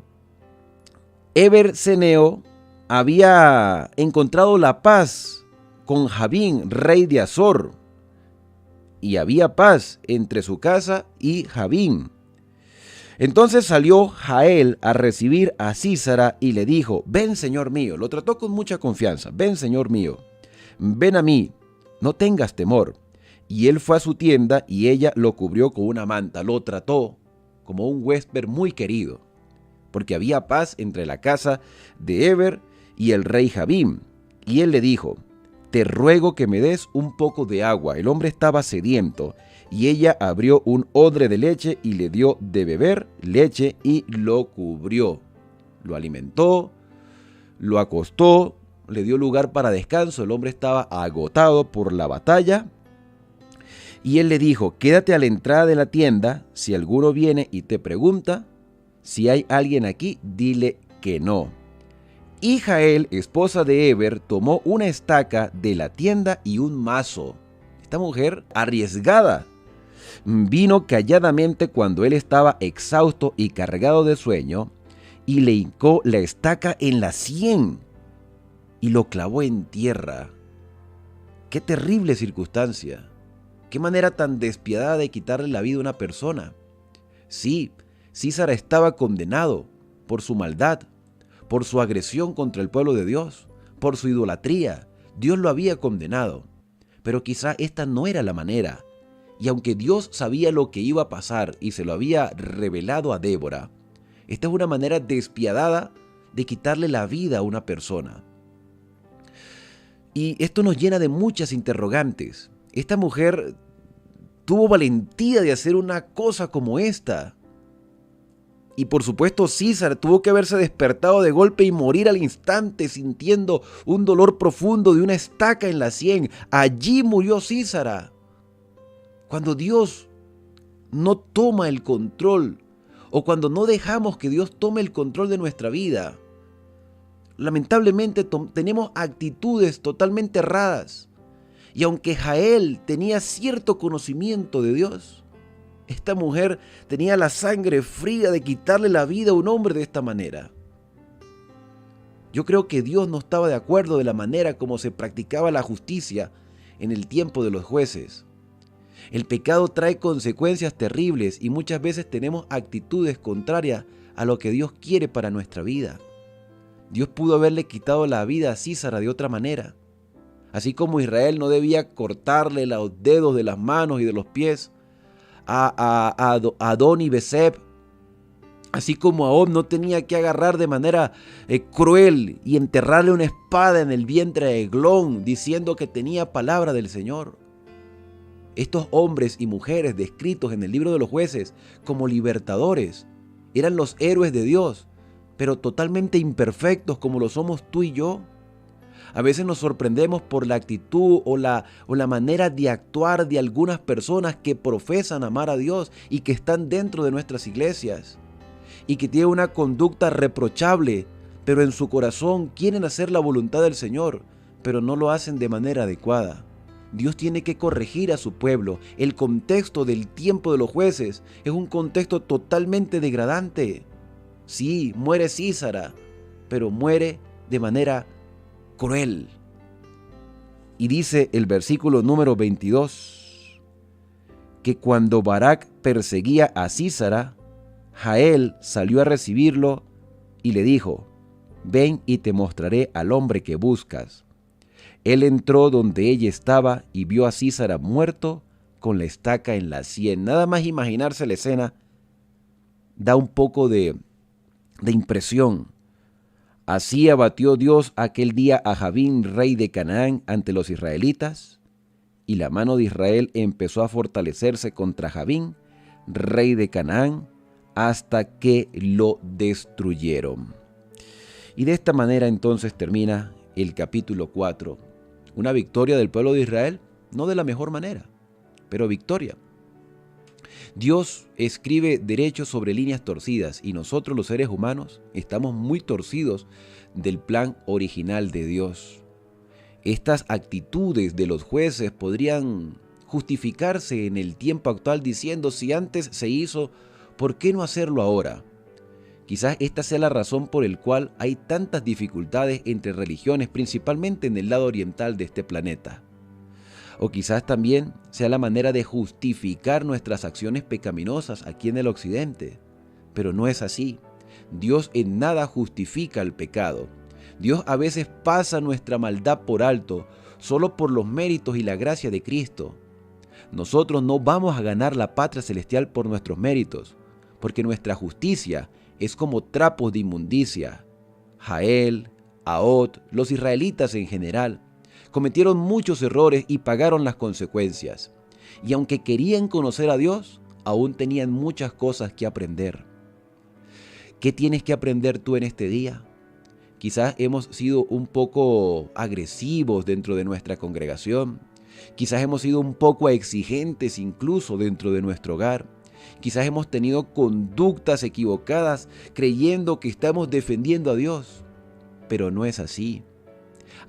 Eber-Seneo había encontrado la paz con Jabín, rey de Azor, y había paz entre su casa y Jabín. Entonces salió Jael a recibir a Sísara y le dijo: ven, señor mío. Lo trató con mucha confianza. Ven, señor mío, ven a mí, no tengas temor. Y él fue a su tienda y ella lo cubrió con una manta. Lo trató como un huésped muy querido, porque había paz entre la casa de Eber y el rey Jabín. Y él le dijo: te ruego que me des un poco de agua. El hombre estaba sediento, y ella abrió un odre de leche y le dio de beber leche y lo cubrió. Lo alimentó, lo acostó, le dio lugar para descanso. El hombre estaba agotado por la batalla. Y él le dijo: quédate a la entrada de la tienda, si alguno viene y te pregunta si hay alguien aquí, dile que no. Y Jael, esposa de Eber, tomó una estaca de la tienda y un mazo. Esta mujer arriesgada vino calladamente cuando él estaba exhausto y cargado de sueño, y le hincó la estaca en la sien y lo clavó en tierra. ¡Qué terrible circunstancia! ¡Qué manera tan despiadada de quitarle la vida a una persona! Sí, Sísara estaba condenado por su maldad, por su agresión contra el pueblo de Dios, por su idolatría. Dios lo había condenado, pero quizá esta no era la manera. Y aunque Dios sabía lo que iba a pasar y se lo había revelado a Débora, esta es una manera despiadada de quitarle la vida a una persona. Y esto nos llena de muchas interrogantes. Esta mujer tuvo valentía de hacer una cosa como esta. Y por supuesto Sísara tuvo que haberse despertado de golpe y morir al instante sintiendo un dolor profundo de una estaca en la sien. Allí murió Sísara. Cuando Dios no toma el control o cuando no dejamos que Dios tome el control de nuestra vida, lamentablemente tenemos actitudes totalmente erradas. Y aunque Jael tenía cierto conocimiento de Dios, esta mujer tenía la sangre fría de quitarle la vida a un hombre de esta manera. Yo creo que Dios no estaba de acuerdo de la manera como se practicaba la justicia en el tiempo de los jueces. El pecado trae consecuencias terribles y muchas veces tenemos actitudes contrarias a lo que Dios quiere para nuestra vida. Dios pudo haberle quitado la vida a Sísara de otra manera. Así como Israel no debía cortarle los dedos de las manos y de los pies a Adón y Beseb, así como Ahab no tenía que agarrar de manera cruel y enterrarle una espada en el vientre de Eglón, diciendo que tenía palabra del Señor. Estos hombres y mujeres descritos en el libro de los jueces como libertadores eran los héroes de Dios, pero totalmente imperfectos como lo somos tú y yo. A veces nos sorprendemos por la actitud o la manera de actuar de algunas personas que profesan amar a Dios y que están dentro de nuestras iglesias y que tienen una conducta reprochable, pero en su corazón quieren hacer la voluntad del Señor, pero no lo hacen de manera adecuada. Dios tiene que corregir a su pueblo. El contexto del tiempo de los jueces es un contexto totalmente degradante. Sí, muere Sísara, pero muere de manera cruel. Y dice el versículo número 22, que cuando Barak perseguía a Sísara, Jael salió a recibirlo y le dijo: ven y te mostraré al hombre que buscas. Él entró donde ella estaba y vio a Sísara muerto con la estaca en la sien. Nada más imaginarse la escena da un poco de impresión. Así abatió Dios aquel día a Jabín, rey de Canaán, ante los israelitas, y la mano de Israel empezó a fortalecerse contra Jabín, rey de Canaán, hasta que lo destruyeron. Y de esta manera entonces termina el capítulo 4. Una victoria del pueblo de Israel, no de la mejor manera, pero victoria. Dios escribe derechos sobre líneas torcidas y nosotros los seres humanos estamos muy torcidos del plan original de Dios. Estas actitudes de los jueces podrían justificarse en el tiempo actual diciendo: si antes se hizo, ¿por qué no hacerlo ahora? Quizás esta sea la razón por la cual hay tantas dificultades entre religiones, principalmente en el lado oriental de este planeta. O quizás también sea la manera de justificar nuestras acciones pecaminosas aquí en el occidente. Pero no es así. Dios en nada justifica el pecado. Dios a veces pasa nuestra maldad por alto, solo por los méritos y la gracia de Cristo. Nosotros no vamos a ganar la patria celestial por nuestros méritos, porque nuestra justicia es como trapos de inmundicia. Jael, Ahab, los israelitas en general, cometieron muchos errores y pagaron las consecuencias. Y aunque querían conocer a Dios, aún tenían muchas cosas que aprender. ¿Qué tienes que aprender tú en este día? Quizás hemos sido un poco agresivos dentro de nuestra congregación. Quizás hemos sido un poco exigentes incluso dentro de nuestro hogar. Quizás hemos tenido conductas equivocadas creyendo que estamos defendiendo a Dios. Pero no es así.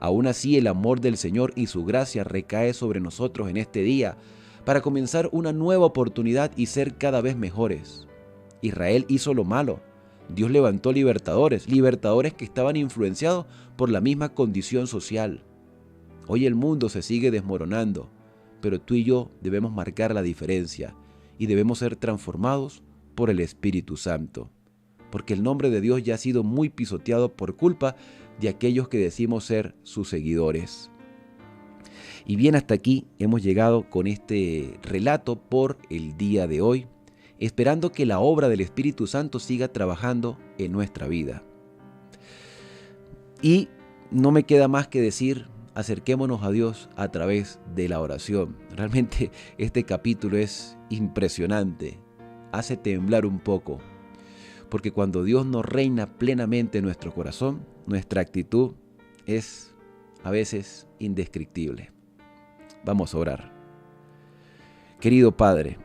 Aún así, el amor del Señor y su gracia recae sobre nosotros en este día para comenzar una nueva oportunidad y ser cada vez mejores. Israel hizo lo malo. Dios levantó libertadores que estaban influenciados por la misma condición social. Hoy el mundo se sigue desmoronando, pero tú y yo debemos marcar la diferencia y debemos ser transformados por el Espíritu Santo, porque el nombre de Dios ya ha sido muy pisoteado por culpa de aquellos que decimos ser sus seguidores. Y bien, hasta aquí hemos llegado con este relato por el día de hoy, esperando que la obra del Espíritu Santo siga trabajando en nuestra vida. Y no me queda más que decir: acerquémonos a Dios a través de la oración. Realmente este capítulo es impresionante, hace temblar un poco, porque cuando Dios nos reina plenamente en nuestro corazón, nuestra actitud es a veces indescriptible. Vamos a orar. Querido Padre,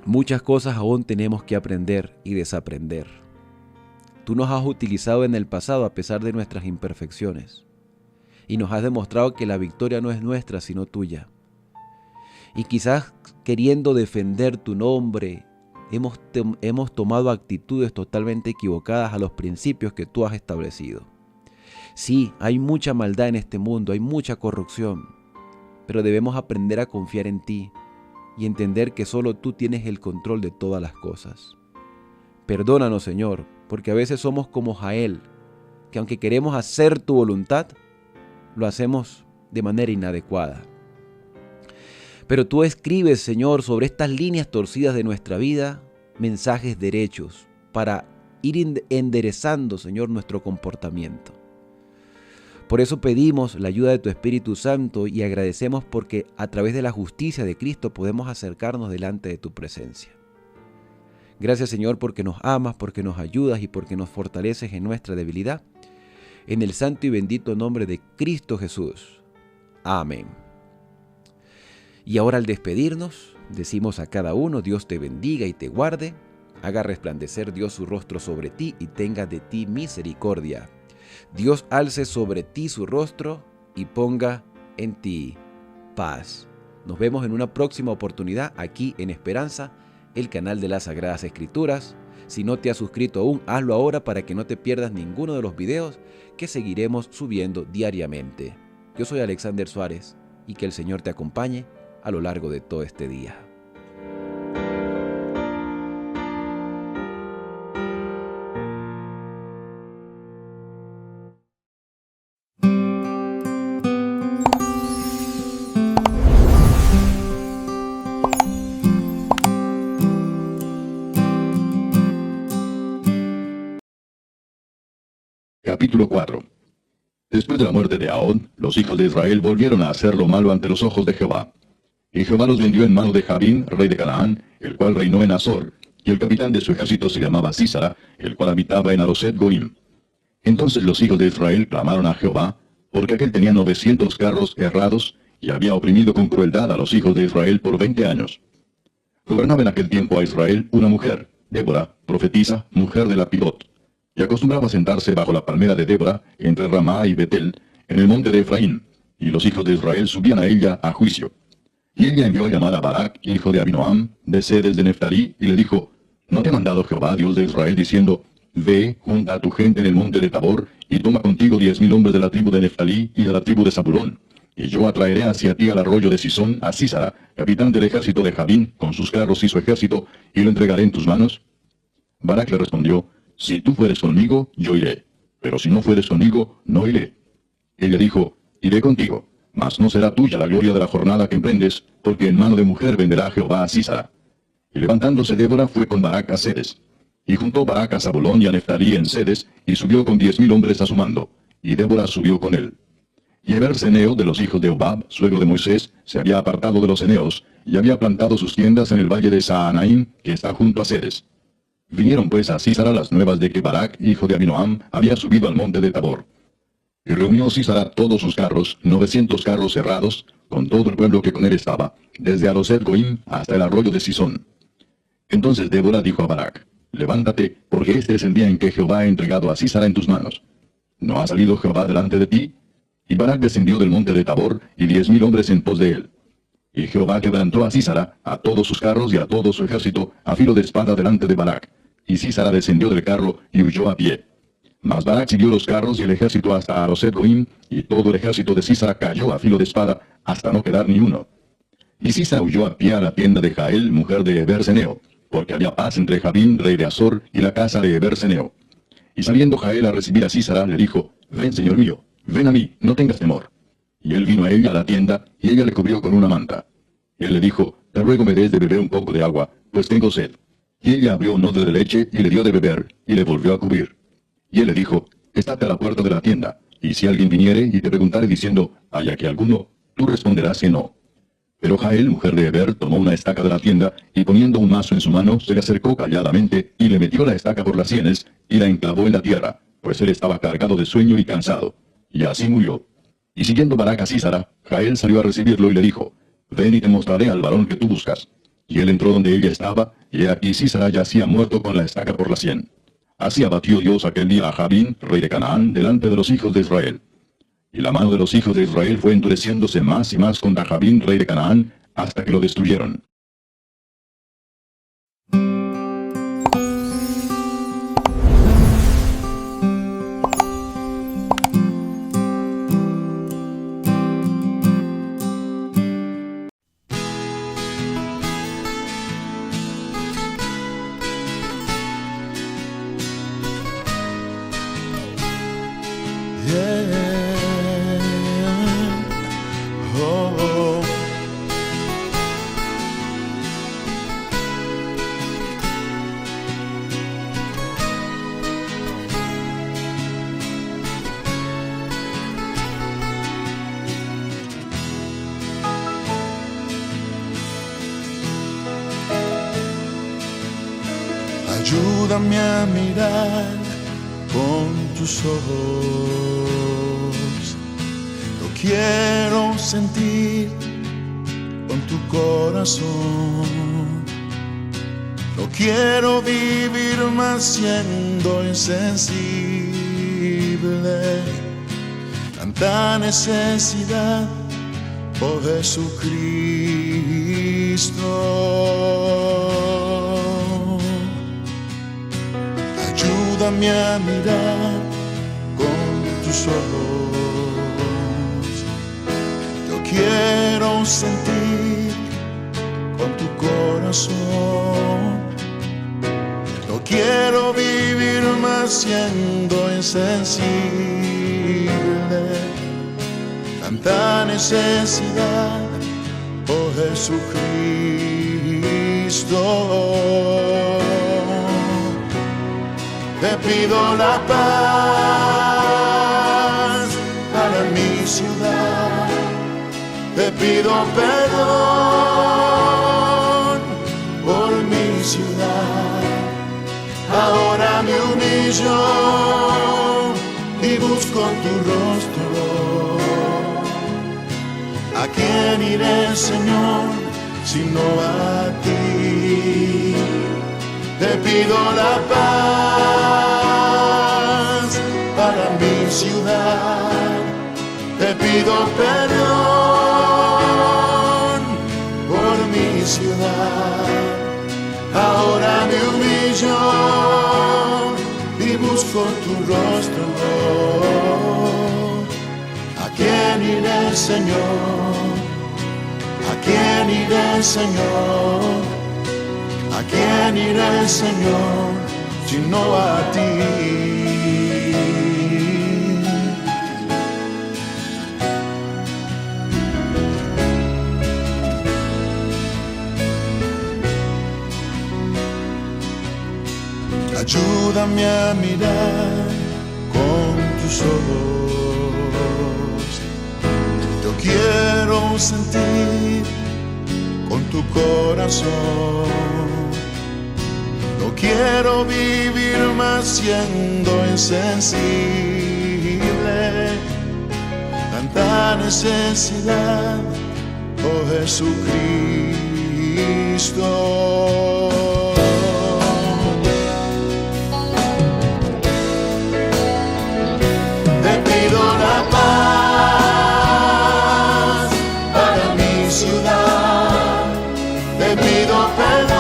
Muchas cosas aún tenemos que aprender y desaprender. Tú nos has utilizado en el pasado a pesar de nuestras imperfecciones y nos has demostrado que la victoria no es nuestra sino tuya. Y quizás queriendo defender tu nombre, hemos tomado actitudes totalmente equivocadas a los principios que tú has establecido. Sí, hay mucha maldad en este mundo, hay mucha corrupción, pero debemos aprender a confiar en ti y entender que solo tú tienes el control de todas las cosas. Perdónanos, Señor, porque a veces somos como Jael, que aunque queremos hacer tu voluntad, lo hacemos de manera inadecuada. Pero tú escribes, Señor, sobre estas líneas torcidas de nuestra vida, mensajes derechos para ir enderezando, Señor, nuestro comportamiento. Por eso pedimos la ayuda de tu Espíritu Santo y agradecemos porque a través de la justicia de Cristo podemos acercarnos delante de tu presencia. Gracias, Señor, porque nos amas, porque nos ayudas y porque nos fortaleces en nuestra debilidad. En el santo y bendito nombre de Cristo Jesús. Amén. Y ahora al despedirnos, decimos a cada uno: Dios te bendiga y te guarde, haga resplandecer Dios su rostro sobre ti y tenga de ti misericordia. Dios alce sobre ti su rostro y ponga en ti paz. Nos vemos en una próxima oportunidad aquí en Esperanza, el canal de las Sagradas Escrituras. Si no te has suscrito aún, hazlo ahora para que no te pierdas ninguno de los videos que seguiremos subiendo diariamente. Yo soy Alexander Suárez y que el Señor te acompañe a lo largo de todo este día. Capítulo 4. Después de la muerte de Ahod, los hijos de Israel volvieron a hacer lo malo ante los ojos de Jehová. Y Jehová los vendió en mano de Jabín, rey de Canaán, el cual reinó en Azor, y el capitán de su ejército se llamaba Sísara, el cual habitaba en Aroset Goim. Entonces los hijos de Israel clamaron a Jehová, porque aquel tenía 900 carros errados, y había oprimido con crueldad a los hijos de Israel por 20 años. Gobernaba en aquel tiempo a Israel una mujer, Débora, profetisa, mujer de Lapidot, y acostumbraba sentarse bajo la palmera de Débora, entre Ramá y Betel, en el monte de Efraín, y los hijos de Israel subían a ella a juicio. Y ella envió a llamar a Barac, hijo de Abinoam, de Sedes de Neftalí, y le dijo: ¿No te ha mandado Jehová, Dios de Israel, diciendo: Ve, junta a tu gente en el monte de Tabor, y toma contigo 10,000 hombres de la tribu de Neftalí y de la tribu de Zabulón? Y yo atraeré hacia ti al arroyo de Sisón a Sísara, capitán del ejército de Jabín, con sus carros y su ejército, y lo entregaré en tus manos. Barac le respondió: Si tú fueres conmigo, yo iré, pero si no fueres conmigo, no iré. Ella dijo: Iré contigo, mas no será tuya la gloria de la jornada que emprendes, porque en mano de mujer venderá Jehová a Sísara. Y levantándose Débora fue con Barac a Sedes. Y juntó Barac a Zabulón y a Neftalí en Sedes, y subió con 10,000 hombres a su mando, y Débora subió con él. Y Eber-Seneo, de los hijos de Obab, suegro de Moisés, se había apartado de los eneos, y había plantado sus tiendas en el valle de Saanaim, que está junto a Sedes. Vinieron pues a Sísara las nuevas de que Barac, hijo de Abinoam, había subido al monte de Tabor. Y reunió Sísara todos sus carros, 900 carros cerrados, con todo el pueblo que con él estaba, desde Aroset Goim hasta el arroyo de Sisón. Entonces Débora dijo a Barac: Levántate, porque este es el día en que Jehová ha entregado a Sísara en tus manos. ¿No ha salido Jehová delante de ti? Y Barac descendió del monte de Tabor, y 10,000 hombres en pos de él. Y Jehová quebrantó a Sísara, a todos sus carros y a todo su ejército, a filo de espada delante de Barac. Y Sísara descendió del carro y huyó a pie. Mas Barac siguió los carros y el ejército hasta Aroset Goim, y todo el ejército de Sísara cayó a filo de espada, hasta no quedar ni uno. Y Sísara huyó a pie a la tienda de Jael, mujer de Eber-Seneo, porque había paz entre Jabín, rey de Azor, y la casa de Eber-Seneo. Y saliendo Jael a recibir a Sísara, le dijo: Ven, señor mío, ven a mí, no tengas temor. Y él vino a ella a la tienda, y ella le cubrió con una manta. Y él le dijo: Te ruego me des de beber un poco de agua, pues tengo sed. Y ella abrió un odre de leche, y le dio de beber, y le volvió a cubrir. Y él le dijo: Estate a la puerta de la tienda, y si alguien viniere y te preguntare diciendo: ¿Hay aquí alguno?, tú responderás que no. Pero Jael, mujer de Eber, tomó una estaca de la tienda, y poniendo un mazo en su mano, se le acercó calladamente, y le metió la estaca por las sienes, y la enclavó en la tierra, pues él estaba cargado de sueño y cansado. Y así murió. Y siguiendo Barac a Sísara, Jael salió a recibirlo y le dijo: Ven y te mostraré al varón que tú buscas. Y él entró donde ella estaba, y aquí Sísara yacía muerto con la estaca por la sien. Así abatió Dios aquel día a Jabín, rey de Canaán, delante de los hijos de Israel. Y la mano de los hijos de Israel fue endureciéndose más y más contra Jabín, rey de Canaán, hasta que lo destruyeron. Ayúdame a mirar con tus ojos. Lo quiero sentir con tu corazón. No quiero vivir más siendo insensible. Tanta necesidad, oh Jesucristo. Ayúdame a mirar con tus ojos. Yo quiero sentir con tu corazón. No quiero vivir más siendo insensible. Tanta necesidad, oh Jesucristo. Te pido la paz para mi ciudad. Te pido perdón por mi ciudad. Ahora me humillo y busco tu rostro. ¿A quién iré, Señor, sino a ti? Te pido la paz para mi ciudad. Te pido perdón por mi ciudad. Ahora me humillo y busco tu rostro. ¿A quién iré, Señor? ¿A quién iré, Señor? ¿A quién iré, Señor, sino a ti? Ayúdame a mirar con tus ojos. Yo quiero sentir con tu corazón. No quiero vivir más siendo insensible. Tanta necesidad, oh Jesucristo. Te pido la paz para mi ciudad. Te pido perdón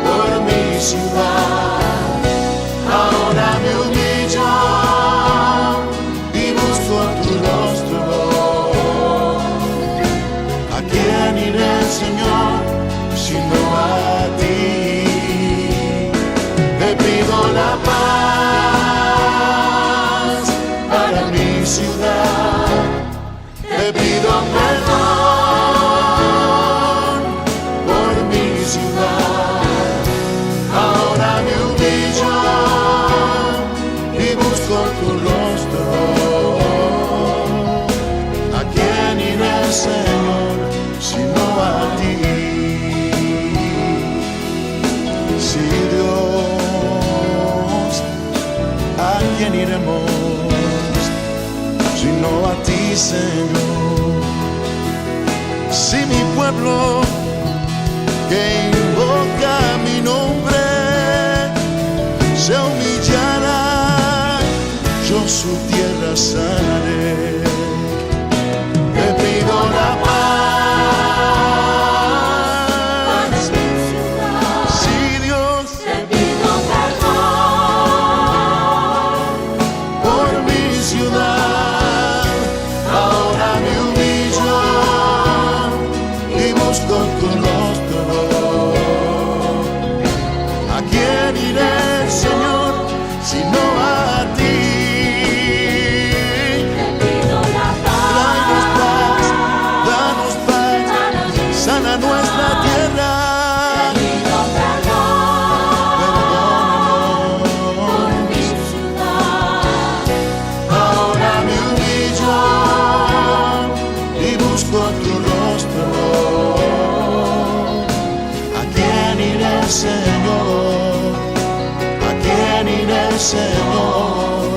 por mi ciudad. Ahora me humillo y busco tu rostro. ¿A quién iré, Señor, sino a ti? Te pido la paz para mi ciudad. Te pido perdón por mi ciudad. Ahora me humillo y busco tu rostro. ¿A quién iré, Señor, sino a ti? Sí, Dios, ¿a quién iremos sino a ti, Señor? Si mi pueblo pueblo que invoca mi nombre se humillará, yo su tierra sanaré. Te pido la paz, sí, Dios, Te pido perdón por mi ciudad. Ahora me humillo y busco tu rostro. ¿A quién iré, Señor, si no a ti? Te pido la Tráenos paz, danos paz, sana nuestra tierra. Te pido perdón por mi ciudad. Ahora me humillo y busco tu rostro. ¿A quién iré, Señor? ¿A quién iré, Señor?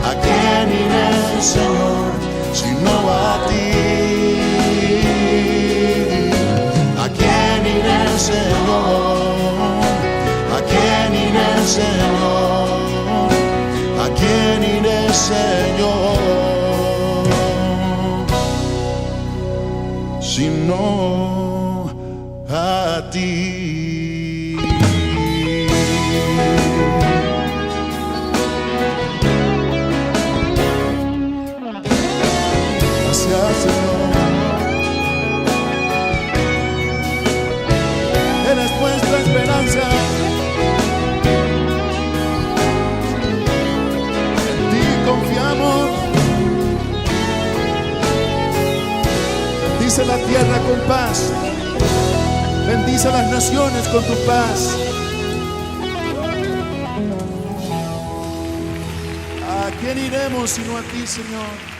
¿A quién iré, Señor, si no a ti? ¿A quién iré, Señor? ¿A quién iré, Señor? ¿A quién iré, Señor? Si no a ti. Gracias, Señor. Eres nuestra esperanza. En ti confiamos. Bendice la tierra con paz. Bendice las naciones con tu paz. ¿A quién iremos sino a ti, Señor?